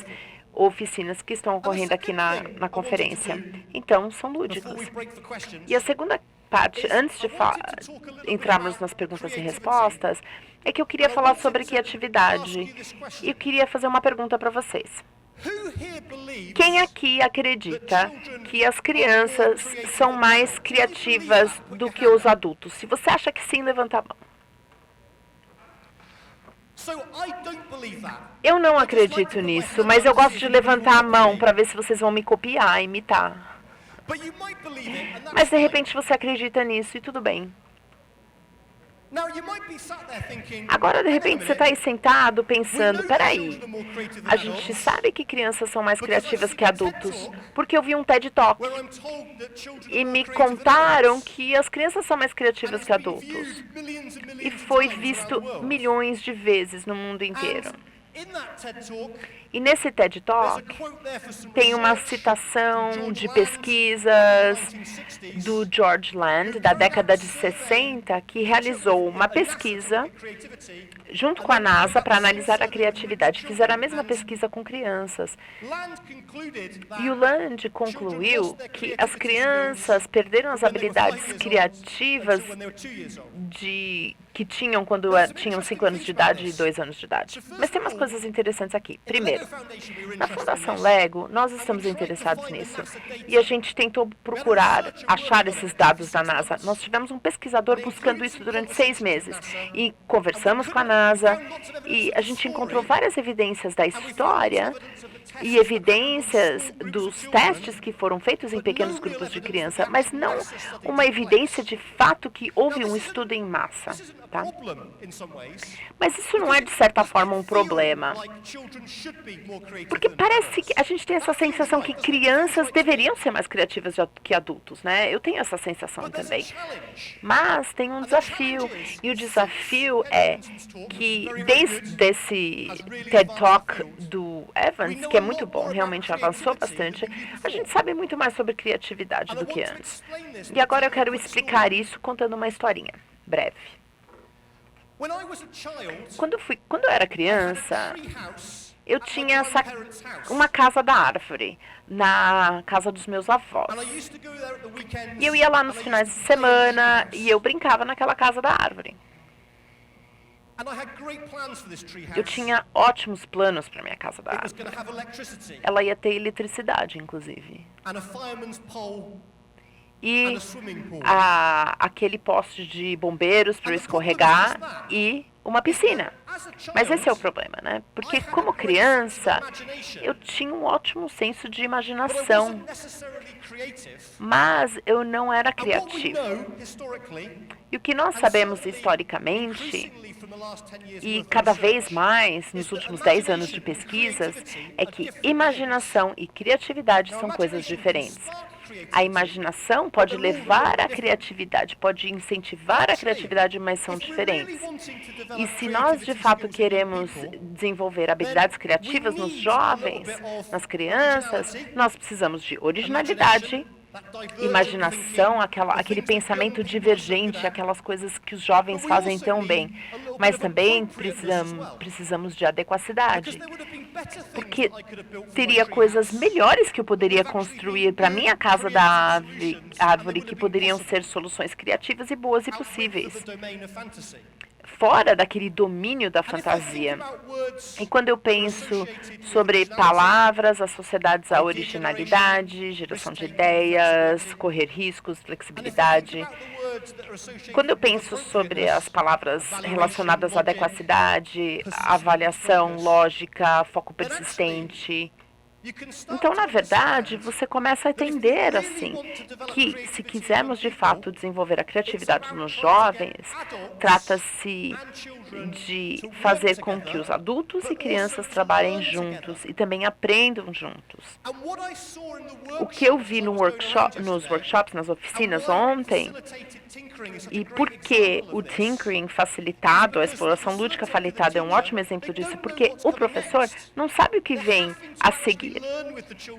oficinas que estão ocorrendo aqui na conferência. Então, são lúdicos. E a segunda parte, antes de entrarmos nas perguntas e respostas, é que eu queria falar sobre criatividade. E eu queria fazer uma pergunta para vocês. Quem aqui acredita que as crianças são mais criativas do que os adultos? Se você acha que sim, levanta a mão. Eu não acredito nisso, mas eu gosto de levantar a mão para ver se vocês vão me copiar, imitar. Mas de repente você acredita nisso e tudo bem. Agora, de repente, você está aí sentado pensando, peraí, a gente sabe que crianças são mais criativas que adultos, porque eu vi um TED Talk e me contaram que as crianças são mais criativas que adultos. E foi visto milhões de vezes no mundo inteiro. E nesse TED Talk tem uma citação de pesquisas do George Land, da década de 60, que realizou uma pesquisa junto com a NASA para analisar a criatividade. Fizeram a mesma pesquisa com crianças. E o Land concluiu que as crianças perderam as habilidades criativas que tinham quando tinham 5 anos de idade e 2 anos de idade. Mas tem umas coisas interessantes aqui. Primeiro, na Fundação Lego, nós estamos interessados nisso. E a gente tentou procurar achar esses dados da NASA. Nós tivemos um pesquisador buscando isso durante 6 meses. E conversamos com a NASA e a gente encontrou várias evidências da história e evidências dos testes que foram feitos em pequenos grupos de criança, mas não uma evidência de fato que houve um estudo em massa. Tá? Mas isso não é, de certa forma, um problema. Porque parece que a gente tem essa sensação que crianças deveriam ser mais criativas que adultos, né? Eu tenho essa sensação também. Mas tem um desafio. E o desafio é que desde esse TED Talk do Evans, que é muito bom, realmente avançou bastante, a gente sabe muito mais sobre criatividade do que antes. E agora eu quero explicar isso contando uma historinha breve. Quando eu era criança, eu tinha uma casa da árvore, na casa dos meus avós. E eu ia lá nos finais de semana e eu brincava naquela casa da árvore. Eu tinha ótimos planos para minha casa da árvore. Ela ia ter eletricidade, inclusive. E aquele poste de bombeiros para eu escorregar e uma piscina. Mas esse é o problema, né? Porque como criança, eu tinha um ótimo senso de imaginação, mas eu não era criativo. E o que nós sabemos historicamente, e cada vez mais nos últimos 10 anos de pesquisas, é que imaginação e criatividade são coisas diferentes. A imaginação pode levar à criatividade, pode incentivar a criatividade, mas são diferentes. E se nós, de fato, queremos desenvolver habilidades criativas nos jovens, nas crianças, nós precisamos de originalidade, imaginação, aquele pensamento divergente, aquelas coisas que os jovens fazem tão bem. Mas também precisamos de adequacidade. Porque teria coisas melhores que eu poderia construir para minha casa da árvore que poderiam ser soluções criativas e boas e possíveis, fora daquele domínio da fantasia. E quando eu penso sobre palavras associadas à originalidade, geração de ideias, correr riscos, flexibilidade, quando eu penso sobre as palavras relacionadas à adequacidade, avaliação, lógica, foco persistente, então, na verdade, você começa a entender, assim, que se quisermos, de fato, desenvolver a criatividade nos jovens, trata-se de fazer com que os adultos e crianças trabalhem juntos e também aprendam juntos. O que eu vi nos workshops, nas oficinas ontem, e por que o tinkering facilitado, a exploração lúdica facilitada é um ótimo exemplo disso, porque o professor não sabe o que vem a seguir.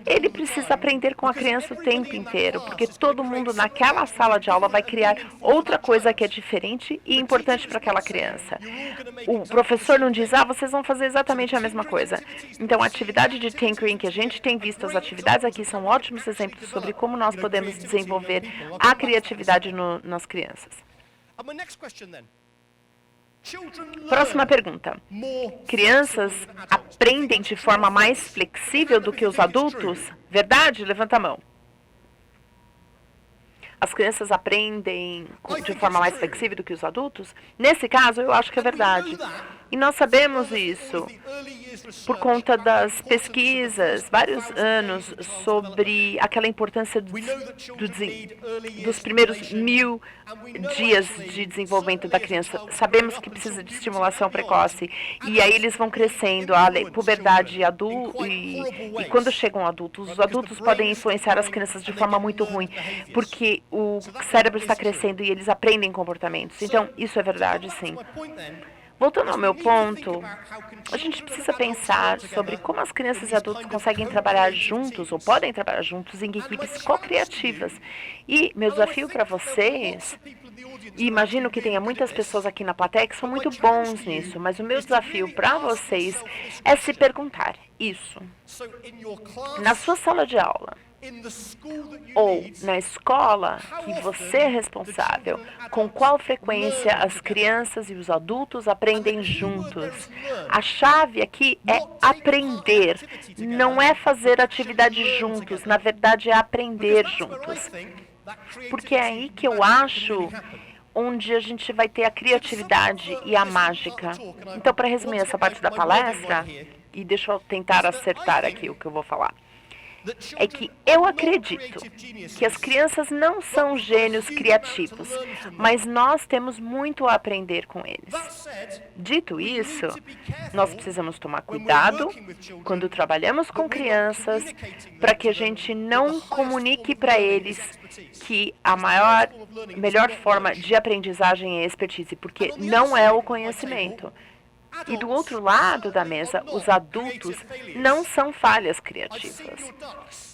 Ele precisa aprender com a criança o tempo inteiro, porque todo mundo naquela sala de aula vai criar outra coisa que é diferente e importante para aquela criança. O professor não diz, vocês vão fazer exatamente a mesma coisa. Então, a atividade de tinkering que a gente tem visto, as atividades aqui são ótimos exemplos sobre como nós podemos desenvolver a criatividade nas crianças. Próxima pergunta. Crianças aprendem de forma mais flexível do que os adultos? Verdade? Levanta a mão. As crianças aprendem de forma mais flexível do que os adultos? Nesse caso, eu acho que é verdade. E nós sabemos isso por conta das pesquisas, vários anos, sobre aquela importância dos primeiros 1000 dias de desenvolvimento da criança. Sabemos que precisa de estimulação precoce. E aí eles vão crescendo, a puberdade e quando chegam adultos, os adultos podem influenciar as crianças de forma muito ruim, porque o cérebro está crescendo e eles aprendem comportamentos. Então, isso é verdade, sim. Voltando ao meu ponto, a gente precisa pensar sobre como as crianças e adultos conseguem trabalhar juntos, ou podem trabalhar juntos, em equipes co-criativas. E meu desafio para vocês, e imagino que tenha muitas pessoas aqui na plateia que são muito bons nisso, mas o meu desafio para vocês é se perguntar isso. Na sua sala de aula, ou na escola que você é responsável, com qual frequência as crianças e os adultos aprendem juntos? A chave aqui é aprender, não é fazer atividades juntos, na verdade é aprender juntos. Porque é aí que eu acho onde a gente vai ter a criatividade e a mágica. Então, para resumir essa parte da palestra, e deixa eu tentar acertar aqui o que eu vou falar, é que eu acredito que as crianças não são gênios criativos, mas nós temos muito a aprender com eles. Dito isso, nós precisamos tomar cuidado quando trabalhamos com crianças para que a gente não comunique para eles que a melhor forma de aprendizagem é expertise, porque não é o conhecimento. E do outro lado da mesa, os adultos não são falhas criativas.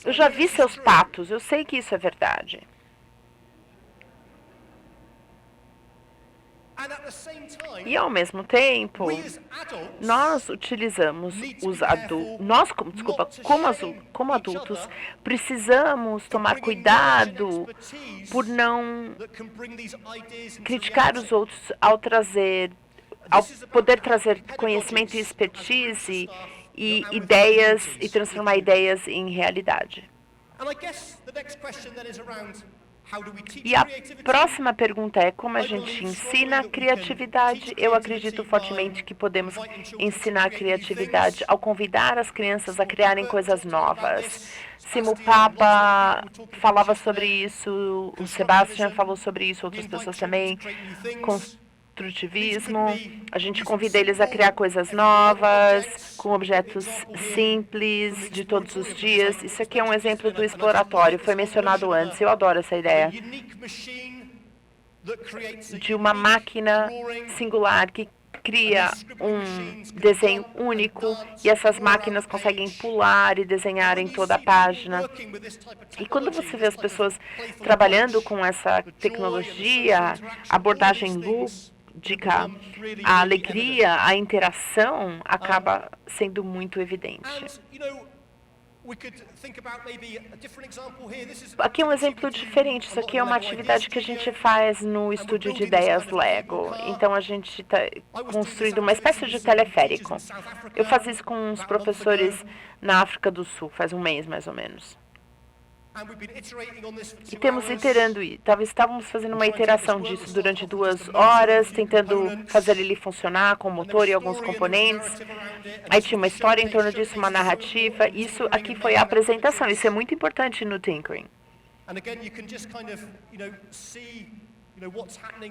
Eu já vi seus patos, eu sei que isso é verdade. E ao mesmo tempo, nós utilizamos os adultos, como adultos, precisamos tomar cuidado por não criticar os outros ao poder trazer conhecimento e expertise e ideias e transformar ideias em realidade. E a próxima pergunta é como a gente ensina criatividade. Eu acredito fortemente que podemos ensinar criatividade ao convidar as crianças a criarem coisas novas. Simo Papa falava sobre isso, o Sebastian falou sobre isso, outras pessoas também. Construtivismo, a gente convida eles a criar coisas novas, com objetos simples, de todos os dias. Isso aqui é um exemplo do exploratório, foi mencionado antes, eu adoro essa ideia. De uma máquina singular que cria um desenho único e essas máquinas conseguem pular e desenhar em toda a página. E quando você vê as pessoas trabalhando com essa tecnologia, abordagem lúdica, a alegria, a interação acaba sendo muito evidente. Aqui é um exemplo diferente. Isso aqui é uma atividade que a gente faz no estúdio de ideias Lego. Então, a gente está construindo uma espécie de teleférico. Eu faço isso com uns professores na África do Sul, faz um mês mais ou menos. E temos iterando, estávamos fazendo uma iteração disso durante 2 horas, tentando fazer ele funcionar com o motor e alguns componentes. Aí tinha uma história em torno disso, uma narrativa. Isso aqui foi a apresentação. Isso é muito importante no Tinkering.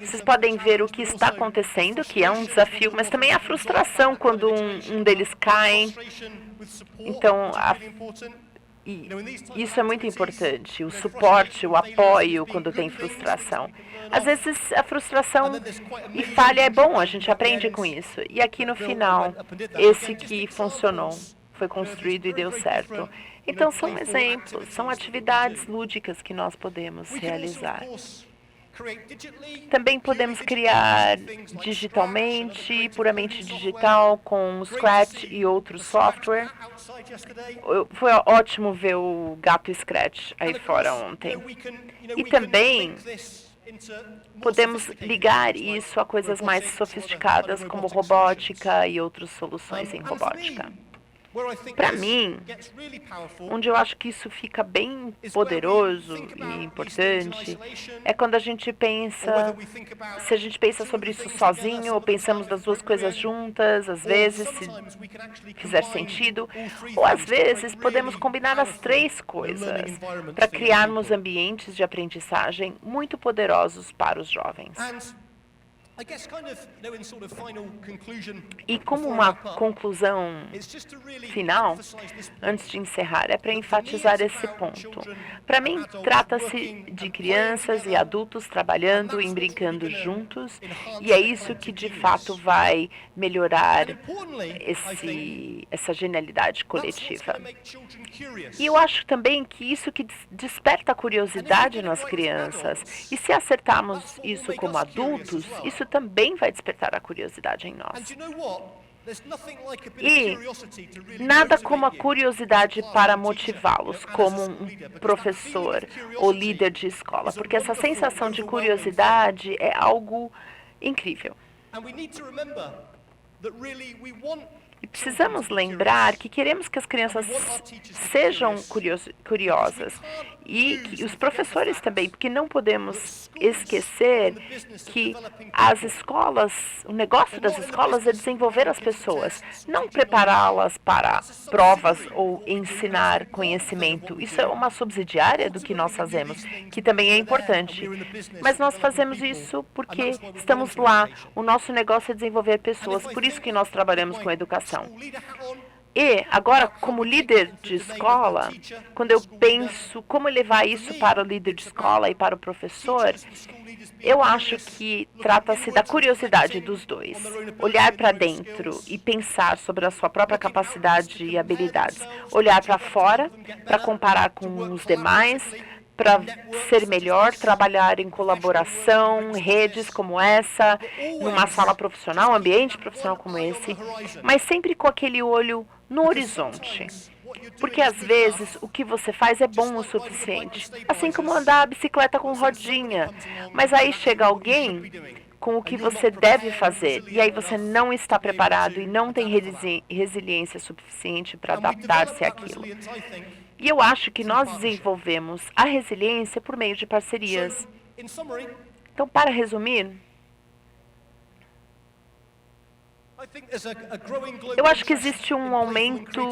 Vocês podem ver o que está acontecendo, que é um desafio, mas também a frustração quando um deles cai. Então, isso é muito importante, o suporte, o apoio quando tem frustração. Às vezes a frustração e falha é bom, a gente aprende com isso. E aqui no final, esse que funcionou, foi construído e deu certo. Então são exemplos, são atividades lúdicas que nós podemos realizar. Também podemos criar digitalmente, puramente digital, com o Scratch e outros software. Foi ótimo ver o gato Scratch aí fora ontem. E também podemos ligar isso a coisas mais sofisticadas, como robótica e outras soluções em robótica. Para mim, onde eu acho que isso fica bem poderoso e importante, é quando a gente pensa, se a gente pensa sobre isso sozinho ou pensamos das duas coisas juntas, às vezes, se fizer sentido, ou às vezes podemos combinar as três coisas para criarmos ambientes de aprendizagem muito poderosos para os jovens. E como uma conclusão final, antes de encerrar, é para enfatizar esse ponto. Para mim, trata-se de crianças e adultos trabalhando e brincando juntos, e é isso que de fato vai melhorar essa genialidade coletiva. E eu acho também que isso que desperta a curiosidade nas crianças. E se acertarmos isso como adultos, isso também vai despertar a curiosidade em nós. E nada como a curiosidade para motivá-los, como um professor ou líder de escola, porque essa sensação de curiosidade é algo incrível. E precisamos lembrar que queremos que as crianças sejam curiosas e que os professores também, porque não podemos esquecer que as escolas, o negócio das escolas é desenvolver as pessoas, não prepará-las para provas ou ensinar conhecimento. Isso é uma subsidiária do que nós fazemos, que também é importante. Mas nós fazemos isso porque estamos lá. O nosso negócio é desenvolver pessoas, por isso que nós trabalhamos com educação. E, agora, como líder de escola, quando eu penso como levar isso para o líder de escola e para o professor, eu acho que trata-se da curiosidade dos dois. Olhar para dentro e pensar sobre a sua própria capacidade e habilidades. Olhar para fora, para comparar com os demais, para ser melhor, trabalhar em colaboração, redes como essa, numa sala profissional, ambiente profissional como esse, mas sempre com aquele olho no horizonte. Porque às vezes o que você faz é bom o suficiente, assim como andar a bicicleta com rodinha, mas aí chega alguém com o que você deve fazer, e aí você não está preparado e não tem resiliência suficiente para adaptar-se àquilo. E eu acho que nós desenvolvemos a resiliência por meio de parcerias. Então, para resumir, eu acho que existe um aumento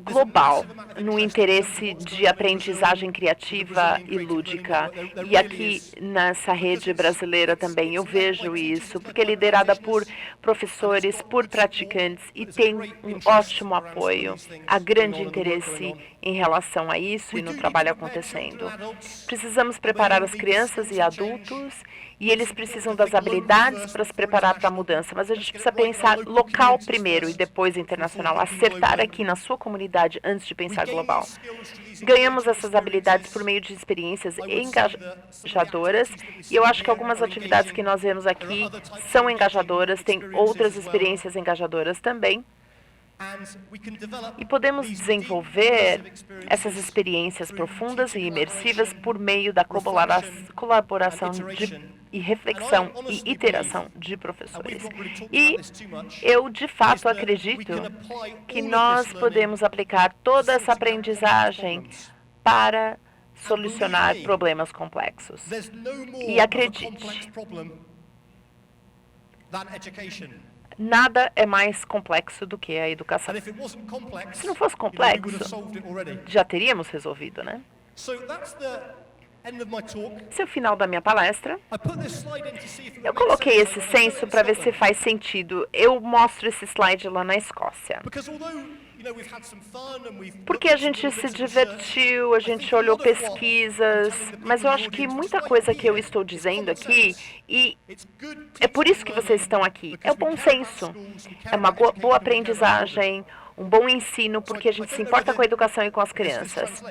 global no interesse de aprendizagem criativa e lúdica. E aqui nessa rede brasileira também eu vejo isso, porque é liderada por professores, por praticantes e tem um ótimo apoio. Há grande interesse em relação a isso e no trabalho acontecendo. Precisamos preparar as crianças e adultos e eles precisam das habilidades para se preparar para a mudança, mas a gente precisa pensar local primeiro e depois internacional, acertar aqui na sua comunidade antes de pensar global. Ganhamos essas habilidades por meio de experiências engajadoras e eu acho que algumas atividades que nós vemos aqui são engajadoras, tem outras experiências engajadoras também. E podemos desenvolver essas experiências profundas e imersivas por meio da colaboração e reflexão e iteração de professores. E eu, de fato, acredito que nós podemos aplicar toda essa aprendizagem para solucionar problemas complexos. E acredite, nada é mais complexo do que a educação. Se não fosse complexo, já teríamos resolvido, né? Esse é o final da minha palestra. Eu coloquei esse censo para ver se faz sentido. Eu mostro esse slide lá na Escócia. Porque a gente se divertiu, a gente olhou pesquisas, mas eu acho que muita coisa que eu estou dizendo aqui, e é por isso que vocês estão aqui, é o bom senso, é uma boa aprendizagem, um bom ensino, porque a gente se importa com a educação e com as crianças.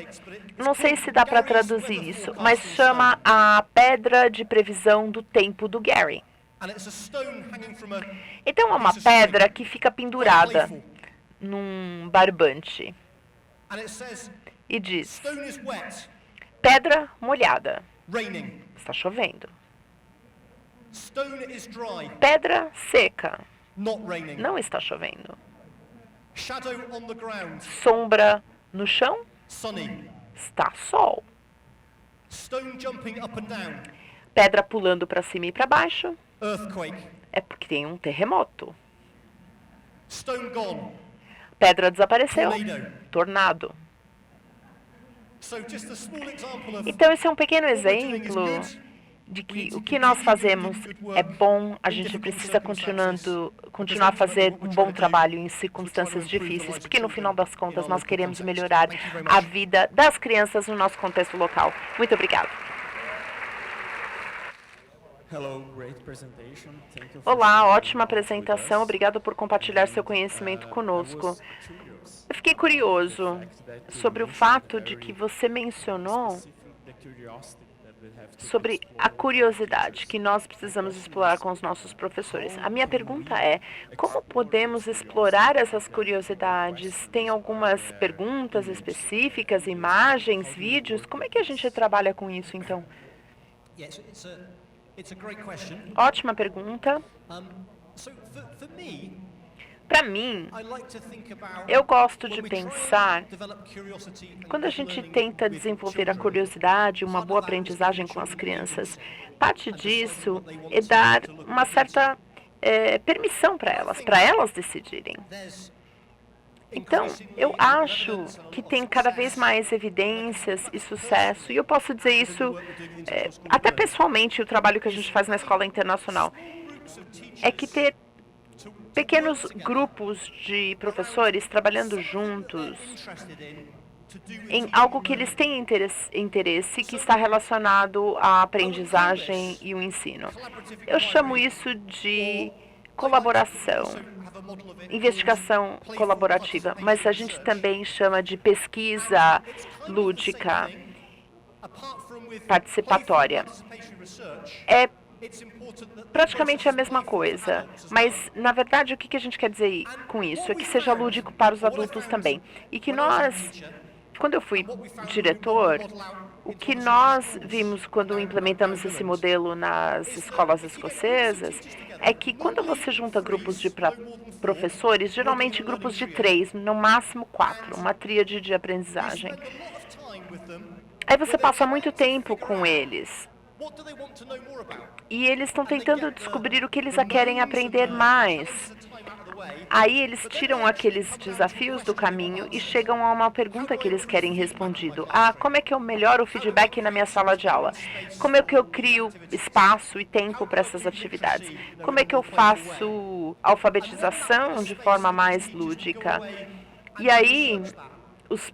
Não sei se dá para traduzir isso, mas chama a pedra de previsão do tempo do Gary. Então é uma pedra que fica pendurada num barbante e diz: pedra molhada, está chovendo. Pedra seca, não está chovendo. Shadow on the ground. Sombra no chão? Sunny. Está sol. Stone jumping up and down. Pedra pulando para cima e para baixo? Earthquake. É porque tem um terremoto. Stone gone. Pedra desapareceu? Tornado. Tornado. So just a small example of Então, esse é um pequeno what we're doing is exemplo good. de que o que nós fazemos é bom, a gente precisa continuar a fazer um bom trabalho em circunstâncias difíceis, porque no final das contas nós queremos melhorar a vida das crianças no nosso contexto local. Muito obrigado. Olá, ótima apresentação. Obrigado por compartilhar seu conhecimento conosco. Eu fiquei curioso sobre o fato de que você mencionou sobre a curiosidade que nós precisamos explorar com os nossos professores. A minha pergunta é, como podemos explorar essas curiosidades? Tem algumas perguntas específicas, imagens, vídeos? Como é que a gente trabalha com isso, então? It's a great question. Ótima pergunta. So for me, Para mim, I like to think about eu gosto de when we try pensar, and develop curiosity and quando a good gente learning tenta with desenvolver a children. curiosidade, uma boa aprendizagem com as crianças, parte disso é dar uma certa permissão para elas decidirem. There's Então, eu acho que tem cada vez mais evidências e sucesso, e eu posso dizer isso até pessoalmente, o trabalho que a gente faz na escola internacional, é que ter pequenos grupos de professores trabalhando juntos em algo que eles têm interesse que está relacionado à aprendizagem e o ensino. Eu chamo isso de colaboração, investigação colaborativa, mas a gente também chama de pesquisa lúdica participatória. É praticamente a mesma coisa, mas, na verdade, o que a gente quer dizer com isso? É que seja lúdico para os adultos também. E que nós, quando eu fui diretor, o que nós vimos quando implementamos esse modelo nas escolas escocesas é que quando você junta grupos de professores, geralmente grupos de 3, no máximo 4, uma tríade de aprendizagem. Aí você passa muito tempo com eles. E eles estão tentando descobrir o que eles querem aprender mais. Aí eles tiram aqueles desafios do caminho e chegam a uma pergunta que eles querem respondido. Como é que eu melhoro o feedback na minha sala de aula? Como é que eu crio espaço e tempo para essas atividades? Como é que eu faço alfabetização de forma mais lúdica? E aí, os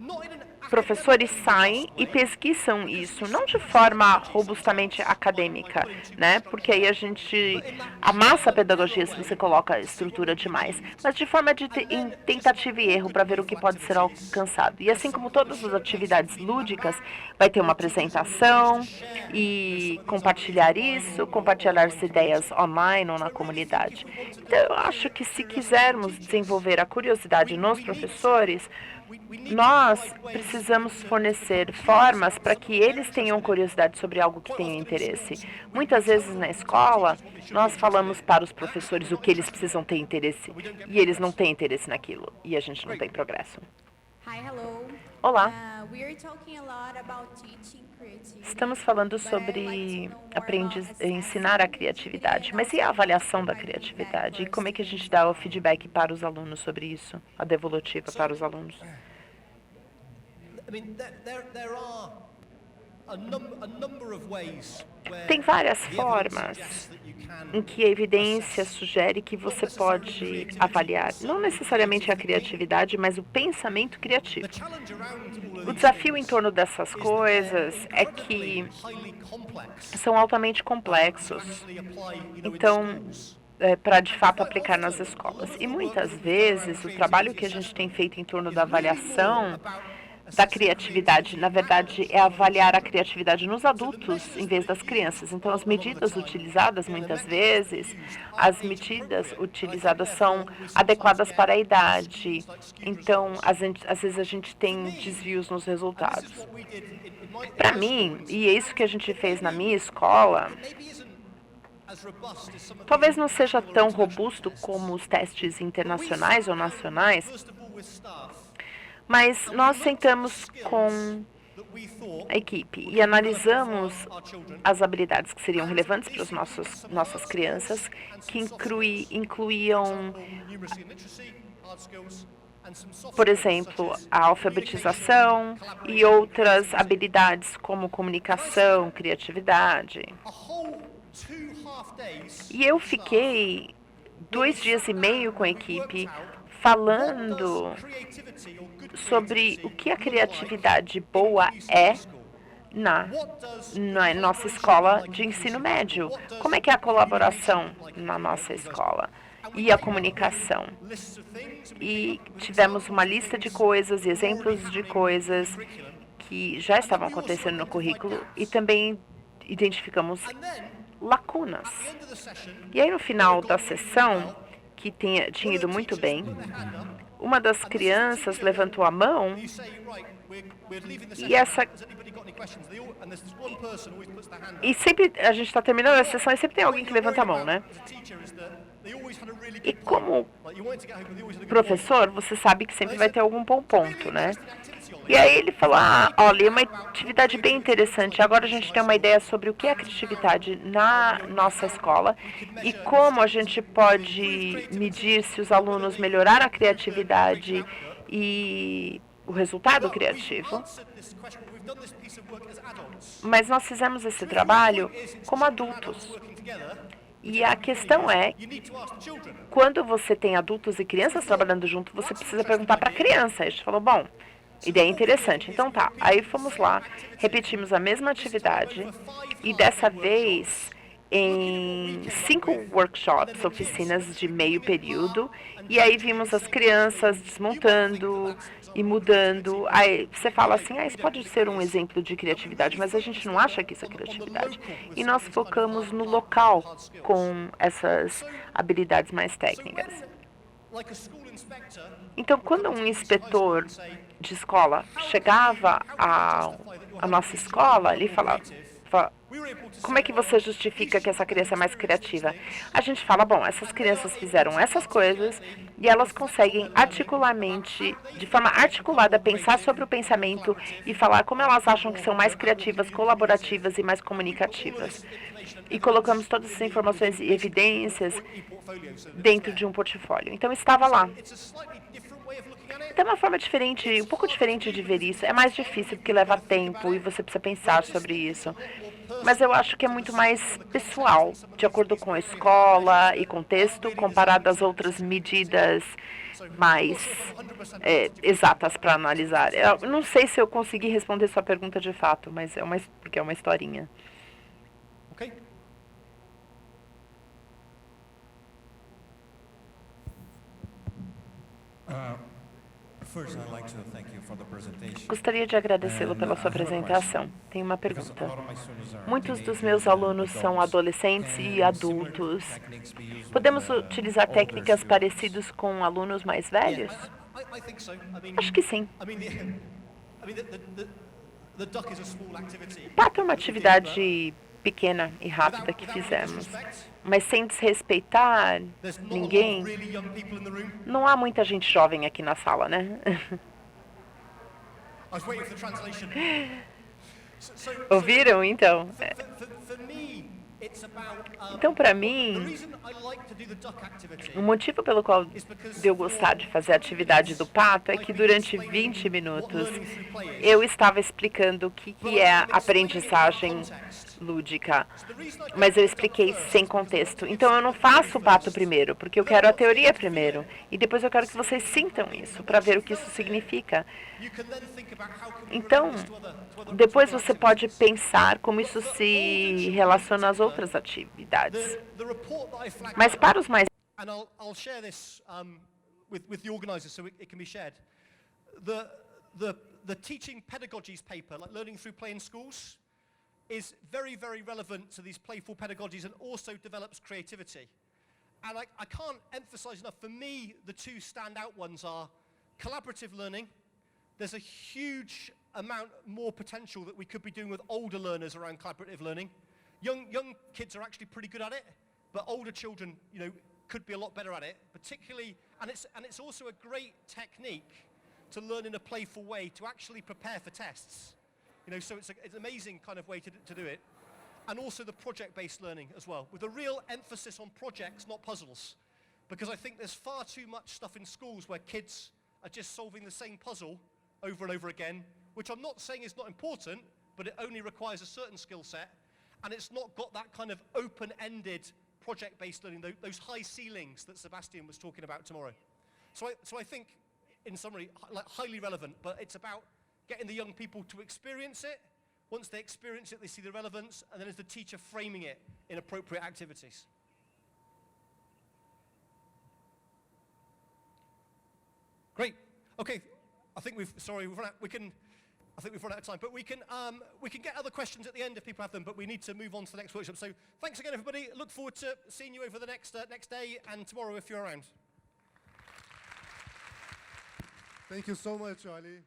professores saem e pesquisam isso, não de forma robustamente acadêmica, né? Porque aí a gente amassa a pedagogia se você coloca estrutura demais, mas de forma de tentativa e erro para ver o que pode ser alcançado. E assim como todas as atividades lúdicas, vai ter uma apresentação e compartilhar as ideias online ou na comunidade. Então, eu acho que se quisermos desenvolver a curiosidade nos professores, nós precisamos fornecer formas para que eles tenham curiosidade sobre algo que tenham interesse. Muitas vezes na escola, nós falamos para os professores o que eles precisam ter interesse, e eles não têm interesse naquilo, e a gente não tem progresso. Olá. Estamos falando sobre ensinar a criatividade, mas e a avaliação da criatividade? E como é que a gente dá o feedback para os alunos sobre isso, a devolutiva para os alunos? Tem várias formas em que a evidência sugere que você pode avaliar, não necessariamente a criatividade, mas o pensamento criativo. O desafio em torno dessas coisas é que são altamente complexos, então, para de fato aplicar nas escolas. E muitas vezes o trabalho que a gente tem feito em torno da avaliação da criatividade, na verdade, é avaliar a criatividade nos adultos em vez das crianças. Então, as medidas utilizadas, muitas vezes, as medidas utilizadas são adequadas para a idade. Então, às vezes a gente tem desvios nos resultados. Para mim, e é isso que a gente fez na minha escola, talvez não seja tão robusto como os testes internacionais ou nacionais. Mas nós sentamos com a equipe e analisamos as habilidades que seriam relevantes para as nossas crianças, que incluíam, por exemplo, a alfabetização e outras habilidades como comunicação, criatividade. E eu fiquei 2 dias e meio com a equipe falando sobre o que a criatividade boa é na nossa escola de ensino médio. Como é que é a colaboração na nossa escola? E a comunicação. E tivemos uma lista de coisas e exemplos de coisas que já estavam acontecendo no currículo e também identificamos lacunas. E aí, no final da sessão, que tinha ido muito bem, uma das crianças levantou a mão e sempre a gente está terminando a sessão e sempre tem alguém que levanta a mão, né? E como professor, você sabe que sempre vai ter algum ponto, né? E aí ele falou, olha, é uma atividade bem interessante. Agora a gente tem uma ideia sobre o que é a criatividade na nossa escola e como a gente pode medir se os alunos melhoraram a criatividade e o resultado criativo. Mas nós fizemos esse trabalho como adultos. E a questão é, quando você tem adultos e crianças trabalhando junto, você precisa perguntar para a criança. A gente falou, bom, ideia interessante. Então tá, aí fomos lá, repetimos a mesma atividade e dessa vez em 5 workshops, oficinas de meio período, e aí vimos as crianças desmontando e mudando. Aí você fala assim, isso pode ser um exemplo de criatividade, mas a gente não acha que isso é criatividade. E nós focamos no local com essas habilidades mais técnicas. Então, quando um inspetor de escola chegava à nossa escola, ele falava, como é que você justifica que essa criança é mais criativa? A gente fala, bom, essas crianças fizeram essas coisas e elas conseguem articuladamente, de forma articulada, pensar sobre o pensamento e falar como elas acham que são mais criativas, colaborativas e mais comunicativas. E colocamos todas essas informações e evidências dentro de um portfólio. Então, estava lá. Tem uma forma diferente, um pouco diferente de ver isso. É mais difícil porque leva tempo e você precisa pensar sobre isso. Mas eu acho que é muito mais pessoal, de acordo com a escola e contexto, comparado às outras medidas mais exatas para analisar. Eu não sei se eu consegui responder sua pergunta de fato, mas porque é uma historinha. Ok. Gostaria de agradecê-lo pela sua apresentação. Tenho uma pergunta. Muitos dos meus alunos são adolescentes e adultos. Podemos utilizar técnicas parecidas com alunos mais velhos? Acho que sim. Pato é uma atividade pequena e rápida que fizemos, mas sem desrespeitar ninguém. Não há muita gente jovem aqui na sala, né? Ouviram, então? Então, para mim, o motivo pelo qual eu gostar de fazer a atividade do pato é que durante 20 minutos eu estava explicando o que é a aprendizagem lúdica, mas eu expliquei sem contexto. Então eu não faço o pato primeiro, porque eu quero a teoria primeiro, e depois eu quero que vocês sintam isso, para ver o que isso significa. Então, depois você pode pensar como isso se relaciona às outras atividades. Mas para os mais the teaching pedagogies paper, like learning through play in schools, is very, very relevant to these playful pedagogies and also develops creativity. And I can't emphasize enough, for me, the two standout ones are collaborative learning. There's a huge amount more potential that we could be doing with older learners around collaborative learning. Young kids are actually pretty good at it, but older children, could be a lot better at it, particularly And it's also a great technique to learn in a playful way to actually prepare for tests. You know, so it's an amazing kind of way to do it. And also the project-based learning as well, with a real emphasis on projects, not puzzles. Because I think there's far too much stuff in schools where kids are just solving the same puzzle over and over again, which I'm not saying is not important, but it only requires a certain skill set, and it's not got that kind of open-ended project-based learning, those high ceilings that Sebastian was talking about tomorrow. So I think, in summary, like, highly relevant, but it's about getting the young people to experience it. Once they experience it, they see the relevance, and then as the teacher framing it in appropriate activities. Great. Okay. I think we've run out. I think we've run out of time, but we can get other questions at the end if people have them. But we need to move on to the next workshop. So thanks again, everybody. Look forward to seeing you over the next day and tomorrow if you're around. Thank you so much, Charlie.